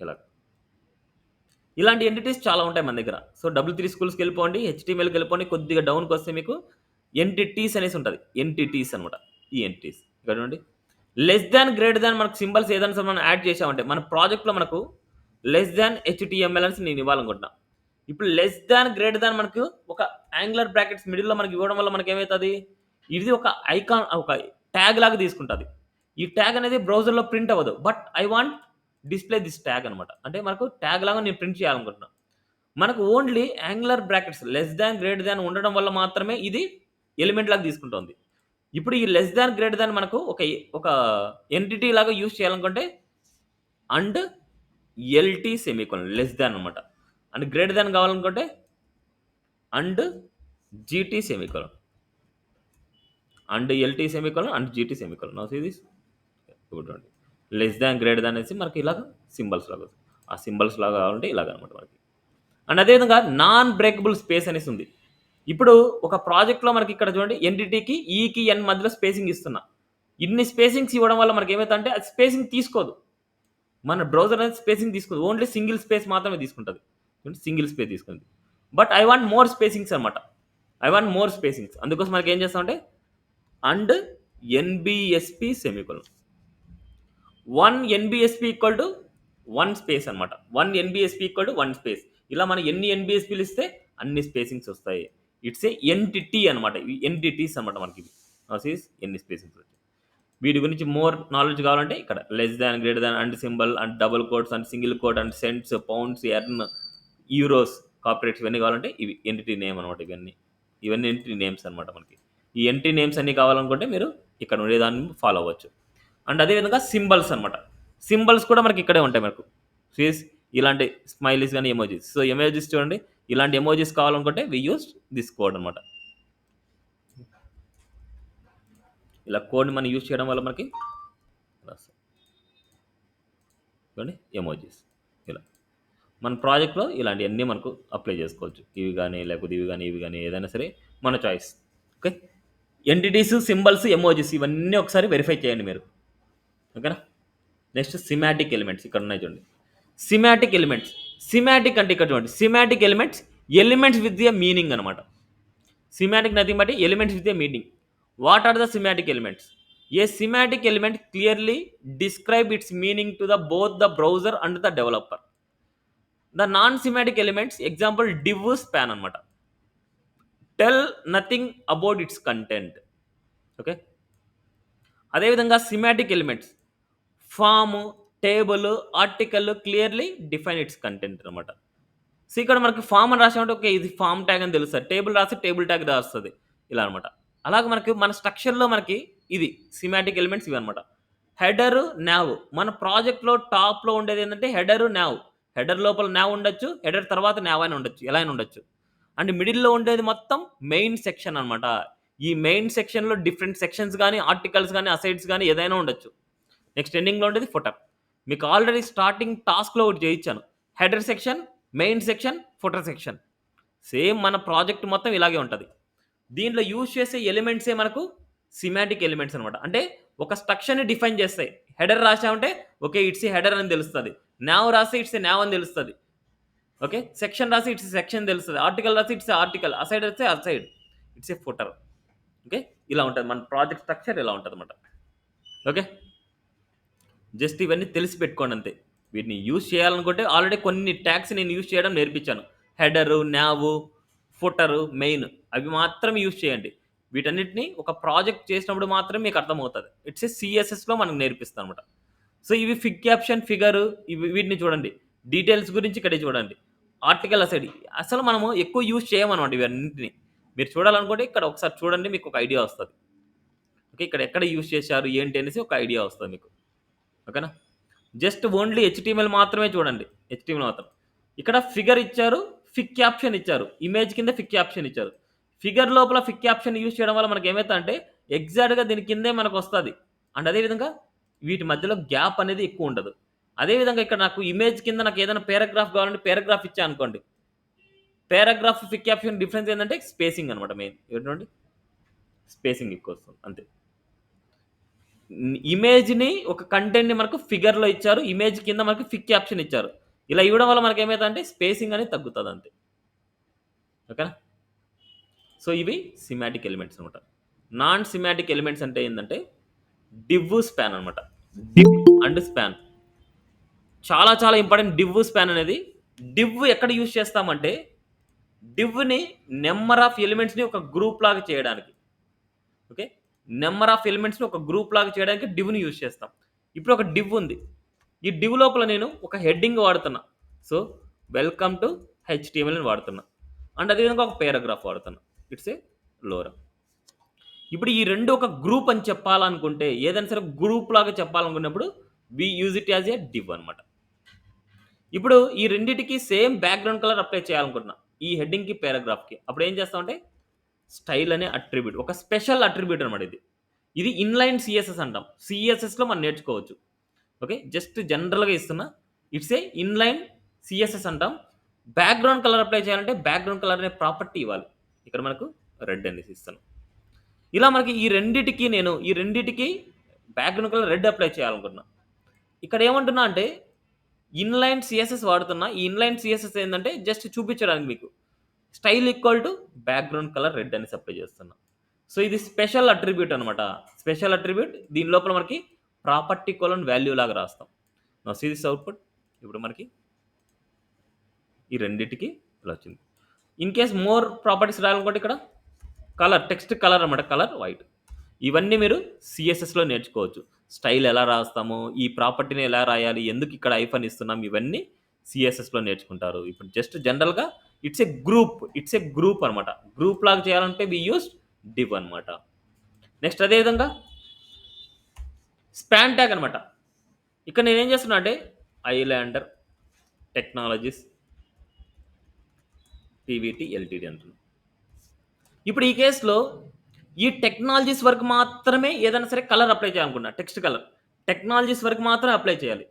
ఇలా. ఇలాంటి ఎంటిటీస్ చాలా ఉంటాయి మన దగ్గర. సో, డబ్ల్యూ3 స్కూల్స్‌కి వెళ్ళిపోండి, హెచ్‌టీఎంఎల్‌కి వెళ్ళిపోండి. కొద్దిగా డౌన్‌కొస్తే మీకు ఎంటిటీస్ అనేసి ఉంటది. ఎంటిటీస్ అనమాట. ఈ ఎంటిటీస్. ఇక్కడ చూడండి. లెస్ థాన్, గ్రేటర్ థాన్ మనకు సింబల్స్ ఏదైనా సరే మనం యాడ్ చేశామంటే మన ప్రాజెక్ట్‌లో మనకు లెస్ థాన్ హెచ్‌టీఎంఎల్ అనేసి నేను ఇవ్వాలనుకుంటున్నా. ఇప్పుడు లెస్ థాన్, గ్రేటర్ థాన్ మనకు ఒక యాంగులర్ బ్రాకెట్స్ మిడిల్‌లో మనకి ఇవ్వడం వల్ల మనకేమైతది? ఇది ఒక ఐకాన్ ఒక ట్యాగ్ లాగా తీసుకుంటది. ఈ ట్యాగ్ అనేది బ్రౌజర్‌లో ప్రింట్ అవ్వదు. But I want display this tag అనమాట. అంటే మనకు ట్యాగ్ లాగా నేను ప్రింట్ చేయాలనుకుంటున్నా. మనకు only angular brackets less than, greater than ఉండడం వల్ల మాత్రమే ఇది ఎలిమెంట్ లాగా తీసుకుంటోంది. ఇప్పుడు ఈ లెస్ థాన్, గ్రేటర్ థాన్ మనకు ఒక ఎంటిటీ లాగా యూజ్ చేయాలనుకుంటే and LT semicolon less than అనమాట. అండ్ గ్రేటర్ థాన్ కావాలనుకుంటే and GT semicolon. And LT semicolon and GT semicolon. Now see this. ఇప్పుడు చూడండి. లెస్ థాన్, గ్రేటర్ థాన్ అనేసి మనకి ఇలాగ సింబల్స్ లాగా వస్తాయి. ఆ సింబల్స్ లాగా కావాలంటే ఇలాగనమాట మనకి. అండ్ అదేవిధంగా నాన్ బ్రేకబుల్ స్పేస్ అనేసి ఉంది. ఇప్పుడు ఒక ప్రాజెక్ట్‌లో మనకి ఇక్కడ చూడండి ఎంటిటీకి ఈకి, ఎన్ మధ్యలో స్పేసింగ్ ఇస్తున్నా. ఇన్ని స్పేసింగ్స్ ఇవ్వడం వల్ల మనకేమైతదంటే అది స్పేసింగ్ తీసుకోదు. మన బ్రౌజర్ అనేది స్పేసింగ్ తీసుకోదు. ఓన్లీ సింగిల్ స్పేస్ మాత్రమే తీసుకుంటది. సింగిల్ స్పేస్ తీసుకుంది. But I want more spacings అనమాట. I want more spacings. అందుకోసం మనకేం చేస్తామంటే and N B S P semicolon. 1 N B S P equal to 1 space అనమాట. 1 ఎన్‌బీఎస్‌పీ ఈక్వల్ టు 1 స్పేస్. ఇలా మనం ఎన్ని ఎన్‌బీఎస్‌పీలు ఇస్తే అన్ని స్పేసింగ్స్ వస్తాయి. ఇట్స్ ఏ ఎంటిటీ అనమాట. ఇవి ఎంటిటీస్ అనమాట మనకివి. సీస్ ఎన్ని స్పేసింగ్స్ వచ్చాయి. వీటి గురించి మోర్ నాలెడ్జ్ కావాలంటే ఇక్కడ less than, greater than and symbol and double quotes and single quote and cents, pounds, earn, euros, corporates ఇవన్నీ కావాలంటే ఇవి ఎంటిటీ నేమ్ అనమాట ఇవన్నీ. ఇవన్నీ ఎంటిటీ నేమ్స్ అనమాట మనకి. ఈ ఎంటిటీ నేమ్స్ అన్నీ కావాలనుకుంటే మీరు ఇక్కడ ఉండేదాన్ని ఫాలో అవ్వచ్చు. అండ్ అదేవిధంగా సింబల్స్ అనమాట. సింబల్స్ కూడా మనకి ఇక్కడే ఉంటాయి మనకు. సీస్ ఇలాంటి స్మైలీస్ గాని, ఎమోజిస్. సో, ఎమోజిస్ చూడండి. ఇలాంటి ఎమోజిస్ కావాలనుకుంటే వి యూజ్ దిస్ కోడ్ అనమాట. ఇలా కోడ్‌ని మనం యూజ్ చేయడం వల్ల మనకి ఇలా వస్తాయి. చూడండి ఎమోజిస్ ఇలా. మన ప్రాజెక్ట్‌లో ఇలాంటియన్నీ మనకు అప్లై చేసుకోవచ్చు. ఇవి గాని, లేకపోతే ఇవి గాని ఏదైనా సరే మన choice. Okay. Entities, symbols, emojis ఇవన్నీ ఒకసారి వెరిఫై చేయండి మీరు. ఓకేనా? నెక్స్ట్ సిమాటిక్ ఎలిమెంట్స్ ఇక్కడ ఉన్నాయి చూడండి. Semantic elements. సిమాటిక్ అంటే ఇక్కడ చూడండి. Semantic elements elements with a meaning అనమాట. Semantic nothing but elements with a meaning. What are the semantic elements? A semantic element clearly describe its meaning to the both the browser and the developer. The non semantic elements example div, span అనమాట. Tell nothing about its content. Okay. అదేవిధంగా semantic elements form, table, article clearly define its content అనమాట. So, ఇక్కడ మనకి form అని రాసామంటే okay ఇది form tag అని తెలుస్తది. టేబుల్ రాస్తే టేబుల్ ట్యాగ్ రాస్తది. ఇలా అనమాట. అలాగే మనకి మన స్ట్రక్చర్‌లో మనకి ఇది సిమాటిక్ ఎలిమెంట్స్ ఇవన్నమాట. హెడర్, నావ్ మన ప్రాజెక్ట్‌లో టాప్‌లో ఉండేదేంటంటే హెడర్, నావ్. హెడర్ లోపల నావ్ ఉండొచ్చు. హెడర్ తర్వాత నావ్ అయినా ఉండొచ్చు. ఎలా అయినా ఉండొచ్చు. అండ్ మిడిల్‌లో ఉండేది మొత్తం మెయిన్ సెక్షన్ అనమాట. ఈ మెయిన్ సెక్షన్‌లో డిఫరెంట్ సెక్షన్స్ గాని, ఆర్టికల్స్ గాని, అసైడ్స్ గాని ఏదైనా ఉండొచ్చు. నెక్స్ట్ ఎండింగ్‌లో ఉండేది ఫుటర్. మీకు ఆల్రెడీ స్టార్టింగ్ టాస్క్‌లో ఒకటి చేయించాను. Header section, main section, footer section. Same మన ప్రాజెక్ట్ మొత్తం ఇలాగే ఉంటది. దీంట్లో యూజ్ చేసే ఎలిమెంట్సే మనకు సిమాటిక్ ఎలిమెంట్స్ అనమాట. అంటే ఒక స్ట్రక్చర్‌ని డిఫైన్ చేస్తాయి. హెడర్ రాసామంటే ఓకే ఇట్స్ ఏ హెడర్ అని తెలుస్తది. నావ్ రాస్తే ఇట్స్ ఏ నావ్ అని తెలుస్తది. ఓకే. సెక్షన్ రాసి ఇట్స్ ఏ సెక్షన్ తెలుస్తది. ఆర్టికల్ రాసి ఇట్స్ ఏ ఆర్టికల్. అసైడ్ రాస్తే aside. It's a footer. Okay. ఇలా ఉంటది. మన ప్రాజెక్ట్ స్ట్రక్చర్ ఇలా ఉంటదన్నమాట. ఓకే. జస్ట్ ఇవన్నీ తెలిసి పెట్టుకోండి అంతే. వీటిని యూజ్ చేయాలనుకుంటే ఆల్రెడీ కొన్ని ట్యాగ్స్ నేను యూజ్ చేయడం నేర్పించాను. హెడరు, నావు, ఫుటరు, మెయిన్ అవి మాత్రం యూజ్ చేయండి. వీటన్నిటిని ఒక ప్రాజెక్ట్ చేసినప్పుడు మాత్రం మీకు అర్థమవుతది. ఇట్స్ ఏ సీఎస్ఎస్‌లో మనకు నేర్పిస్తానన్నమాట. సో, ఇవి ఫిగ్ క్యాప్షన్, ఫిగరు వీటిని చూడండి. డీటెయిల్స్ గురించి ఇక్కడే చూడండి. ఆర్టికల్ అసైడ్ అసలు మనము ఎక్కువ యూజ్ చేయమనమాట ఇవన్నిటిని. మీరు చూడాలనుకుంటే ఇక్కడ ఒకసారి చూడండి మీకు ఒక ఐడియా వస్తది. ఓకే. ఇక్కడ ఎక్కడ యూజ్ చేశారు ఏంటి అనేసి ఒక ఐడియా వస్తుంది మీకు. ఓకేనా? జస్ట్ ఓన్లీ హెచ్టీఎంఎల్ మాత్రమే చూడండి. హెచ్టీఎంఎల్ మాత్రం. ఇక్కడ ఫిగర్ ఇచ్చారు, ఫిక్ క్యాప్షన్ ఇచ్చారు. ఇమేజ్ కింద ఫిక్ క్యాప్షన్ ఇచ్చారు. ఫిగర్ లోపల ఫిక్ క్యాప్షన్ యూజ్ చేయడం వల్ల మనకేమైతదంటే ఎగ్జాక్ట్‌గా దీని కిందే మనకొస్తది. అండ్ అదే విధంగా వీటి మధ్యలో గ్యాప్ అనేది ఎక్కువుండదు. అదే విధంగా ఇక్కడ నాకు ఇమేజ్ కింద నాకేదైనా పారాగ్రాఫ్ కావాలంటే పారాగ్రాఫ్ ఇచ్చా అనుకోండి. పారాగ్రాఫ్, ఫిక్ క్యాప్షన్ డిఫరెన్స్ ఏందంటే స్పేసింగ్ అనమాట మెయిన్. ఏంటండి? స్పేసింగ్ ఎక్కువొస్తుంది అంతే. ఇమేజ్‌ని ఒక కంటెంట్‌ని మనకు ఫిగర్‌లో ఇచ్చారు. ఇమేజ్ కింద మనకు ఫిక్ క్యాప్షన్ ఇచ్చారు. ఇలా ఇవ్వడం వల్ల మనకేమైతదంటే స్పేసింగ్ అనేది తగ్గుతదంతే. ఓకేనా? సో, ఇవి సిమాటిక్ ఎలిమెంట్స్ అనమాట. నాన్ సిమాటిక్ ఎలిమెంట్స్ అంటే ఏందంటే డివ్, స్పాన్ అనమాట. Div and span. చాలా చాలా ఇంపార్టెంట్ డివ్, స్పాన్ అనేది. డివ్ ఎక్కడ యూజ్ చేస్తామంటే డివ్‌ని నంబర్ ఆఫ్ ఎలిమెంట్స్‌ని ఒక గ్రూప్ లాగా చేయడానికి. ఓకే. నంబర్ ఆఫ్ ఎలిమెంట్స్‌ని ఒక గ్రూప్ లాగా చేయడానికి డివ్‌ని యూజ్ చేస్తాం. ఇప్పుడు ఒక డివ్ ఉంది. ఈ డివ్ లోపల నేను ఒక హెడ్డింగ్ వాడుతున్నా. సో, వెల్కమ్ టు హెచ్‌టీఎంఎల్ అని వాడుతున్నా. అండ్ అదే విధంగా ఒక పారాగ్రాఫ్ వాడుతున్నా. It's a lorem. ఇప్పుడు ఈ 2 ఒక గ్రూప్ అని చెప్పాలనుకుంటే ఏదైనా సరే గ్రూప్ లాగా చెప్పాలనుకున్నప్పుడు we use it as a div అనమాట. ఇప్పుడు ఈ రెండిటికి సేమ్ బ్యాక్‌గ్రౌండ్ కలర్ అప్లై చేయాలనుకుంటున్నా. ఈ హెడ్డింగ్‌కి, పారాగ్రాఫ్‌కి. అప్పుడు ఏం చేస్తామంటే స్టైల్ అనే అట్రిబ్యూట్. ఒక స్పెషల్ అట్రిబ్యూట్ అనమాట ఇది. ఇది ఇన్‌లైన్ సీఎస్ఎస్ అంటాం. సీఎస్ఎస్‌లో మనం నేర్చుకోవచ్చు. ఓకే. జస్ట్ జనరల్‌గా ఇస్తున్నా. ఇట్స్ ఏ ఇన్‌లైన్ సీఎస్ఎస్ అంటాం. బ్యాక్‌గ్రౌండ్ కలర్ అప్లై చేయాలంటే బ్యాక్‌గ్రౌండ్ కలర్ అనే ప్రాపర్టీ ఇవ్వాలి. ఇక్కడ మనకు రెడ్ అనేసి ఇస్తాను. ఇలా మనకి ఈ రెండిటికి బ్యాక్‌గ్రౌండ్ కలర్ రెడ్ అప్లై చేయాలనుకుంటున్నా. ఇక్కడ ఏమంటున్నా అంటే ఇన్‌లైన్ సీఎస్ఎస్ వాడుతున్నా. ఈ ఇన్‌లైన్ సీఎస్ఎస్ ఏందంటే జస్ట్ చూపించడానికి మీకు. Style equal to background colour red అనేసి అప్లై చేస్తున్నా. సో, ఇది స్పెషల్ అట్రిబ్యూట్ అనమాట. స్పెషల్ అట్రిబ్యూట్ దీని లోపల మనకి ప్రాపర్టీ కోలన్ వాల్యూ లాగా రాస్తాం. Now see this output. ఇప్పుడు మనకి ఈ రెండిటికి ఇలా వచ్చింది. ఇన్ కేస్ మోర్ ప్రాపర్టీస్ రాయాలనుకోండి ఇక్కడ కలర్, టెక్స్ట్ కలర్ అనమాట. Colour white. ఇవన్నీ మీరు సీఎస్ఎస్‌లో నేర్చుకోవచ్చు. స్టైల్ ఎలా రాస్తాము, ఈ ప్రాపర్టీని ఎలా రాయాలి, ఎందుకు ఇక్కడ హైఫన్ ఇస్తున్నాం, ఇవన్నీ సీఎస్ఎస్‌లో నేర్చుకుంటారు. ఇప్పుడు జస్ట్ జనరల్‌గా ఇట్స్ ఎ గ్రూప్ అనమాట. గ్రూప్ లాగా చేయాలంటే వి యూజ్ డివ్ అనమాట. నెక్స్ట్ అదే విధంగా స్పాన్ ట్యాగ్ అనమాట. ఇక్కడ నేనేం చేస్తున్నా అంటే ఐలాండర్ టెక్నాలజీస్ పీవీటీ ఎల్టీడీ అంటున్నా. ఇప్పుడు ఈ కేస్‌లో ఈ టెక్నాలజీస్ వరకు మాత్రమే ఏదైనా సరే కలర్ అప్లై చేయాలనుకున్నా. Text colour. టెక్నాలజీస్ వరకు మాత్రమే అప్లై చేయాలి.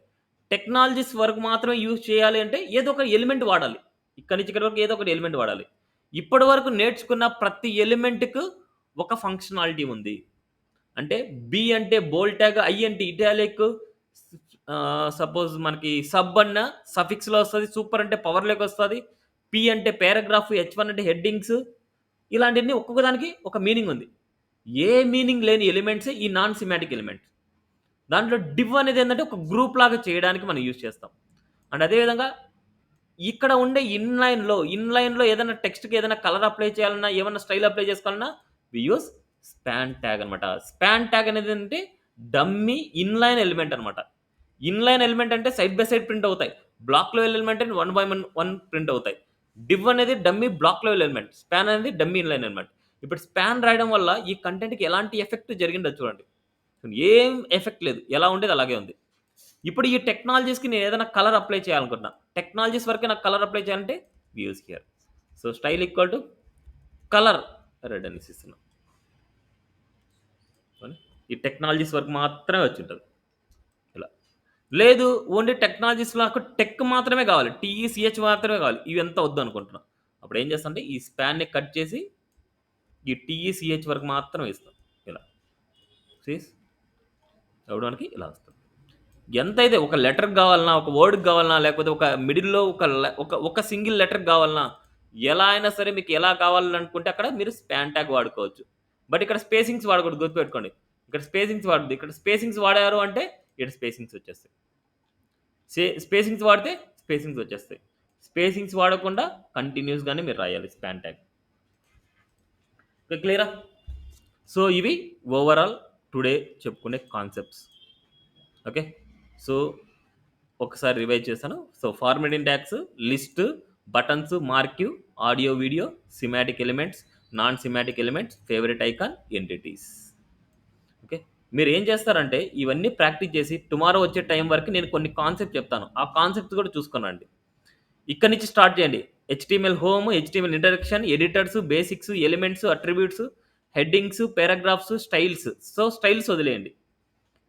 టెక్నాలజీస్ వరకు మాత్రమే యూజ్ చేయాలి అంటే ఏదో ఒక ఎలిమెంట్ వాడాలి. ఇక్కడి నుంచి ఇక్కడి వరకు ఏదో ఒకటి ఎలిమెంట్ వాడాలి. ఇప్పటి వరకు నేర్చుకున్న ప్రతి ఎలిమెంట్‌కు ఒక ఫంక్షనాలిటీ ఉంది. అంటే బి అంటే బోల్డ్ ట్యాగ్, ఐ అంటే ఇటాలిక్, సపోజ్ మనకి సబ్ అన్న సఫిక్స్‌లో వస్తది. సూపర్ అంటే పవర్‌లోకొస్తది. పి అంటే పారాగ్రాఫ్, హెచ్1 అంటే హెడ్డింగ్స్. ఇలాంటియన్నీ ఒక్కొక్క దానికి ఒక మీనింగ్ ఉంది. ఏ మీనింగ్ లేని ఎలిమెంట్సే ఈ నాన్ సిమాటిక్ ఎలిమెంట్స్. దాంట్లో డివ్ అనేది ఏందంటే ఒక గ్రూప్ లాగా చేయడానికి మనం యూజ్ చేస్తాం. అండ్ అదే విధంగా ఇక్కడ ఉండే ఇన్‌లైన్‌లో ఏదైనా టెక్స్ట్‌కి ఏదైనా కలర్ అప్లై చేయాలన్నా, ఏమన్నా స్టైల్ అప్లై చేసుకోవాలన్నా వి యూజ్ స్పాన్ ట్యాగ్ అనమాట. స్పాన్ ట్యాగ్ అనేది ఏంటంటే డమ్మీ ఇన్‌లైన్ ఎలిమెంట్ అనమాట. ఇన్‌లైన్ ఎలిమెంట్ అంటే సైడ్ బై సైడ్ ప్రింట్ అవుతాయి. బ్లాక్ లెవెల్ ఎలిమెంట్ అంటే వన్ బై వన్ ప్రింట్ అవుతాయి. డివ్ అనేది dummy block level element. Span అనేది డమ్మీ ఇన్‌లైన్ ఎలిమెంట్. ఇప్పుడు స్పాన్ రాయడం వల్ల ఈ కంటెంట్‌కి ఎలాంటి ఎఫెక్ట్ జరిగిందో చూడండి. ఏం ఎఫెక్ట్ లేదు. ఎలా ఉండేది అలాగే ఉంది. ఇప్పుడు ఈ టెక్నాలజీస్‌కి నేనేదైనా కలర్ అప్లై చేయాలనుకుంటున్నా. టెక్నాలజీస్ వరకే నాకు కలర్ అప్లై చేయాలంటే we use here. So, style equal to colour red అనేసి ఇస్తున్నాం. ఈ టెక్నాలజీస్ వరకు మాత్రమే వచ్చుంటది. ఇలా. లేదు ఓన్లీ టెక్నాలజీస్‌లో నాకు టెక్ మాత్రమే కావాలి. టీఈసీహెచ్ మాత్రమే కావాలి. ఇవంతా వద్దనుకుంటున్నా. అప్పుడు ఏం చేస్తా అంటే ఈ స్పాన్‌ని కట్ చేసి ఈ టీఈసీహెచ్ వరకు మాత్రమే ఇస్తాం. ఇలా. సీస్ ఇవ్వడానికి ఇలా వస్తది. ఎంతైతే ఒక లెటర్‌కి గావాలన్నా, ఒక వర్డ్‌కి గావాలన్నా, లేకపోతే ఒక మిడిల్‌లో ఒక సింగిల్ లెటర్‌కి గావాలన్నా, ఎలా అయినా సరే మీకు ఎలా కావాలనుకుంటే అక్కడ మీరు స్పాన్ ట్యాగ్ వాడుకోవచ్చు. బట్ ఇక్కడ స్పేసింగ్స్ వాడకూడదు గుర్తుపెట్టుకోండి. ఇక్కడ స్పేసింగ్స్ వాడొద్దు. ఇక్కడ స్పేసింగ్స్ వాడారు అంటే ఇక్కడ స్పేసింగ్స్ వచ్చేస్తాయి. స్పేసింగ్స్ వాడితే స్పేసింగ్స్ వచ్చేస్తాయి. స్పేసింగ్స్ వాడకుండా కంటిన్యూస్‌గానే మీరు రాయాలి స్పాన్ ట్యాగ్. ఓకే. క్లియరా? సో, ఇవి ఓవరాల్ టుడే చెప్పుకునే కాన్సెప్ట్స్. ఓకే. సో, ఒకసారి రివైజ్ చేశాను. So, formatting tags, list, buttons, marquee, audio, video, semantic elements, non semantic elements, favourite icon, entities. మీరు ఏం చేస్తారంటే ఇవన్నీ ప్రాక్టీస్ చేసి టుమారో వచ్చే టైం వరకు నేను కొన్ని కాన్సెప్ట్ చెప్తాను. ఆ కాన్సెప్ట్స్ కూడా చూసుకొనండి. ఇక్కడి నుంచి స్టార్ట్ చేయండి. HTML home, HTML introduction, editors, basics, elements, attributes, headings, paragraphs, styles. So, styles వదిలేయండి.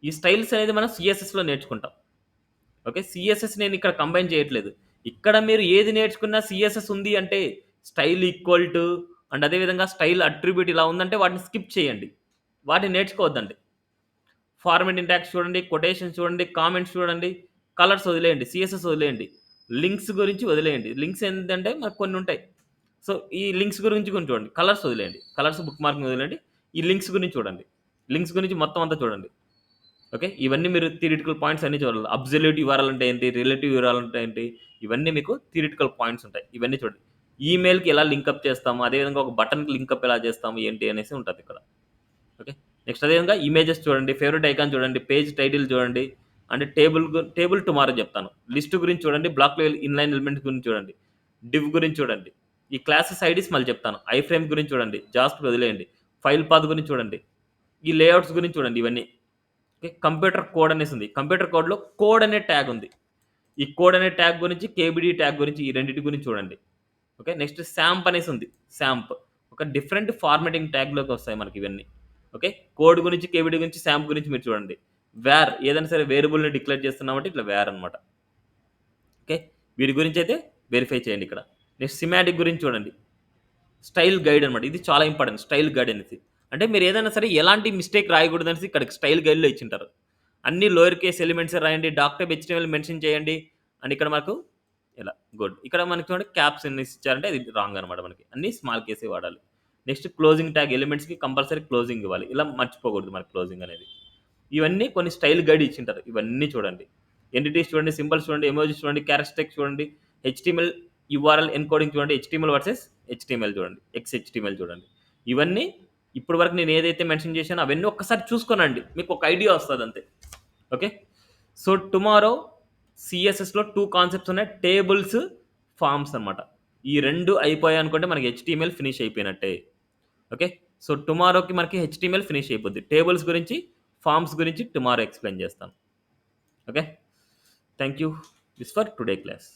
ఈ స్టైల్స్ అనేది మనం సీఎస్ఎస్‌లో నేర్చుకుంటాం. ఓకే. సీఎస్ఎస్ నేను ఇక్కడ కంబైన్ చేయట్లేదు. ఇక్కడ మీరు ఏది నేర్చుకున్నా సీఎస్ఎస్ ఉంది అంటే స్టైల్ ఈక్వల్ టు అండ్ అదే విధంగా స్టైల్ అట్రిబ్యూట్ ఇలా ఉందంటే వాటిని స్కిప్ చేయండి. వాటిని నేర్చుకోవద్దండి. ఫార్మాట్ ఇంటాక్స్ చూడండి, కొటేషన్స్ చూడండి, కామెంట్స్ చూడండి, కలర్స్ వదిలేయండి, సీఎస్ఎస్ వదిలేయండి. లింక్స్ గురించి వదిలేయండి. లింక్స్ ఏంటంటే మనకు కొన్ని ఉంటాయి. సో, ఈ లింక్స్ గురించి కొంచెం చూడండి. కలర్స్ వదిలేయండి. కలర్స్ బుక్ మార్కింగ్ వదిలేయండి. ఈ లింక్స్ గురించి చూడండి. లింక్స్ గురించి మొత్తం అంతా చూడండి. ఓకే. ఇవన్నీ మీరు థియరిటికల్ పాయింట్స్ అన్నీ చూడాలి. అబ్సల్యూట్ యూఆర్ఎల్ అంటే ఏంటి? రిలేటివ్ యూఆర్ఎల్ అంటే ఏంటి? ఇవన్నీ మీకు థియరిటికల్ పాయింట్స్ ఉంటాయి. ఇవన్నీ చూడండి. ఈమెయిల్‌కి ఎలా లింకప్ చేస్తాము? అదేవిధంగా ఒక బటన్‌కి లింకప్ ఎలా చేస్తాము? ఏంటి అనేసి ఉంటదిక్కడ. ఓకే. నెక్స్ట్ అదేవిధంగా ఇమేజెస్ చూడండి, ఫేవరెట్ ఐకాన్ చూడండి, పేజ్ టైటిల్ చూడండి, అంటే టేబుల్ టుమారో చెప్తాను. లిస్ట్ గురించి చూడండి, బ్లాక్ ఇన్‌లైన్ ఎలిమెంట్స్ గురించి చూడండి, డివ్ గురించి చూడండి. ఈ క్లాసెస్ ఐడీస్ మళ్ళీ చెప్తాను. ఐఫ్రేమ్ గురించి చూడండి, జావాస్క్రిప్ట్ వదిలేయండి. ఫైల్ పాత్ గురించి చూడండి. ఈ లేఅవుట్స్ గురించి చూడండి ఇవన్నీ. ఓకే. కంప్యూటర్ కోడ్ అనేసి ఉంది. కంప్యూటర్ కోడ్‌లో కోడ్ అనే ట్యాగ్ ఉంది. ఈ కోడ్ అనే ట్యాగ్ గురించి, కేబీడీ ట్యాగ్ గురించి ఈ రెండిటి గురించి చూడండి. ఓకే. నెక్స్ట్ శాంప్ అనేసి ఉంది. శాంప్ ఒక డిఫరెంట్ ఫార్మాటింగ్ ట్యాగ్‌లోకి వస్తాయి మనకి ఇవన్నీ. ఓకే. కోడ్ గురించి, కేబీడీ గురించి, శాంప్ గురించి మీరు చూడండి. వేర్ ఏదైనా సరే వేరియబుల్‌ని డిక్లేర్ చేస్తున్నామంటే ఇట్లా వేర్ అనమాట. ఓకే. వీటి గురించి అయితే వెరిఫై చేయండి ఇక్కడ. నెక్స్ట్ సిమాటిక్ గురించి చూడండి. స్టైల్ గైడ్ అనమాట. ఇది చాలా ఇంపార్టెంట్. స్టైల్ గైడ్ అనేసి. అంటే మీరు ఏదైనా సరే ఎలాంటి మిస్టేక్ రాయకూడదనేసి ఇక్కడ స్టైల్ గైడ్‌లో ఇచ్చింటారు. అన్ని లోయర్ కేస్ ఎలిమెంట్సే రాయండి. డాక్‌టైప్ హెచ్టీఎంఎల్ మెన్షన్ చేయండి. అండ్ ఇక్కడ మాకు ఇలా గుడ్. ఇక్కడ మనకి చూడండి క్యాప్స్ అనేసి ఇచ్చారంటే అది రాంగ్ అనమాట మనకి. అన్నీ స్మాల్ కేసే వాడాలి. నెక్స్ట్ క్లోజింగ్ ట్యాగ్ ఎలిమెంట్స్‌కి కంపల్సరీ క్లోజింగ్ ఇవ్వాలి. ఇలా మర్చిపోకూడదు మనకి క్లోజింగ్ అనేది. ఇవన్నీ కొన్ని స్టైల్ గైడ్ ఇచ్చింటారు. ఇవన్నీ చూడండి. ఎంటిటీస్ చూడండి, సింబల్స్ చూడండి, ఎమోజిస్ చూడండి, క్యారెక్టరిస్టిక్స్ చూడండి, హెచ్టీఎంఎల్ యూఆర్ఎల్ ఎన్కోడింగ్ చూడండి, హెచ్టీఎంఎల్ వర్సెస్ హెచ్టీఎంఎల్ చూడండి, ఎక్స్‌హెచ్టీఎంఎల్ చూడండి. ఇవన్నీ ఇప్పటి వరకు నేను ఏదైతే మెన్షన్ చేశానో అవన్నీ ఒక్కసారి చూసుకోనండి. మీకు ఒక ఐడియా వస్తది అంతే. ఓకే. సో, టుమారో సీఎస్ఎస్‌లో 2 కాన్సెప్ట్స్ ఉన్నాయి. టేబుల్స్, ఫార్మ్స్ అన్నమాట. ఈ 2 అయిపోయాయనుకుంటే మనకి హెచ్టీఎంఎల్ ఫినిష్ అయిపోయినట్టే. ఓకే. సో, టుమారోకి మనకి హెచ్టీఎంఎల్ ఫినిష్ అయిపోద్ది. టేబుల్స్ గురించి, ఫార్మ్స్ గురించి టుమారో ఎక్స్‌ప్లెయిన్ చేస్తాను. Okay. Thank you. This for today class.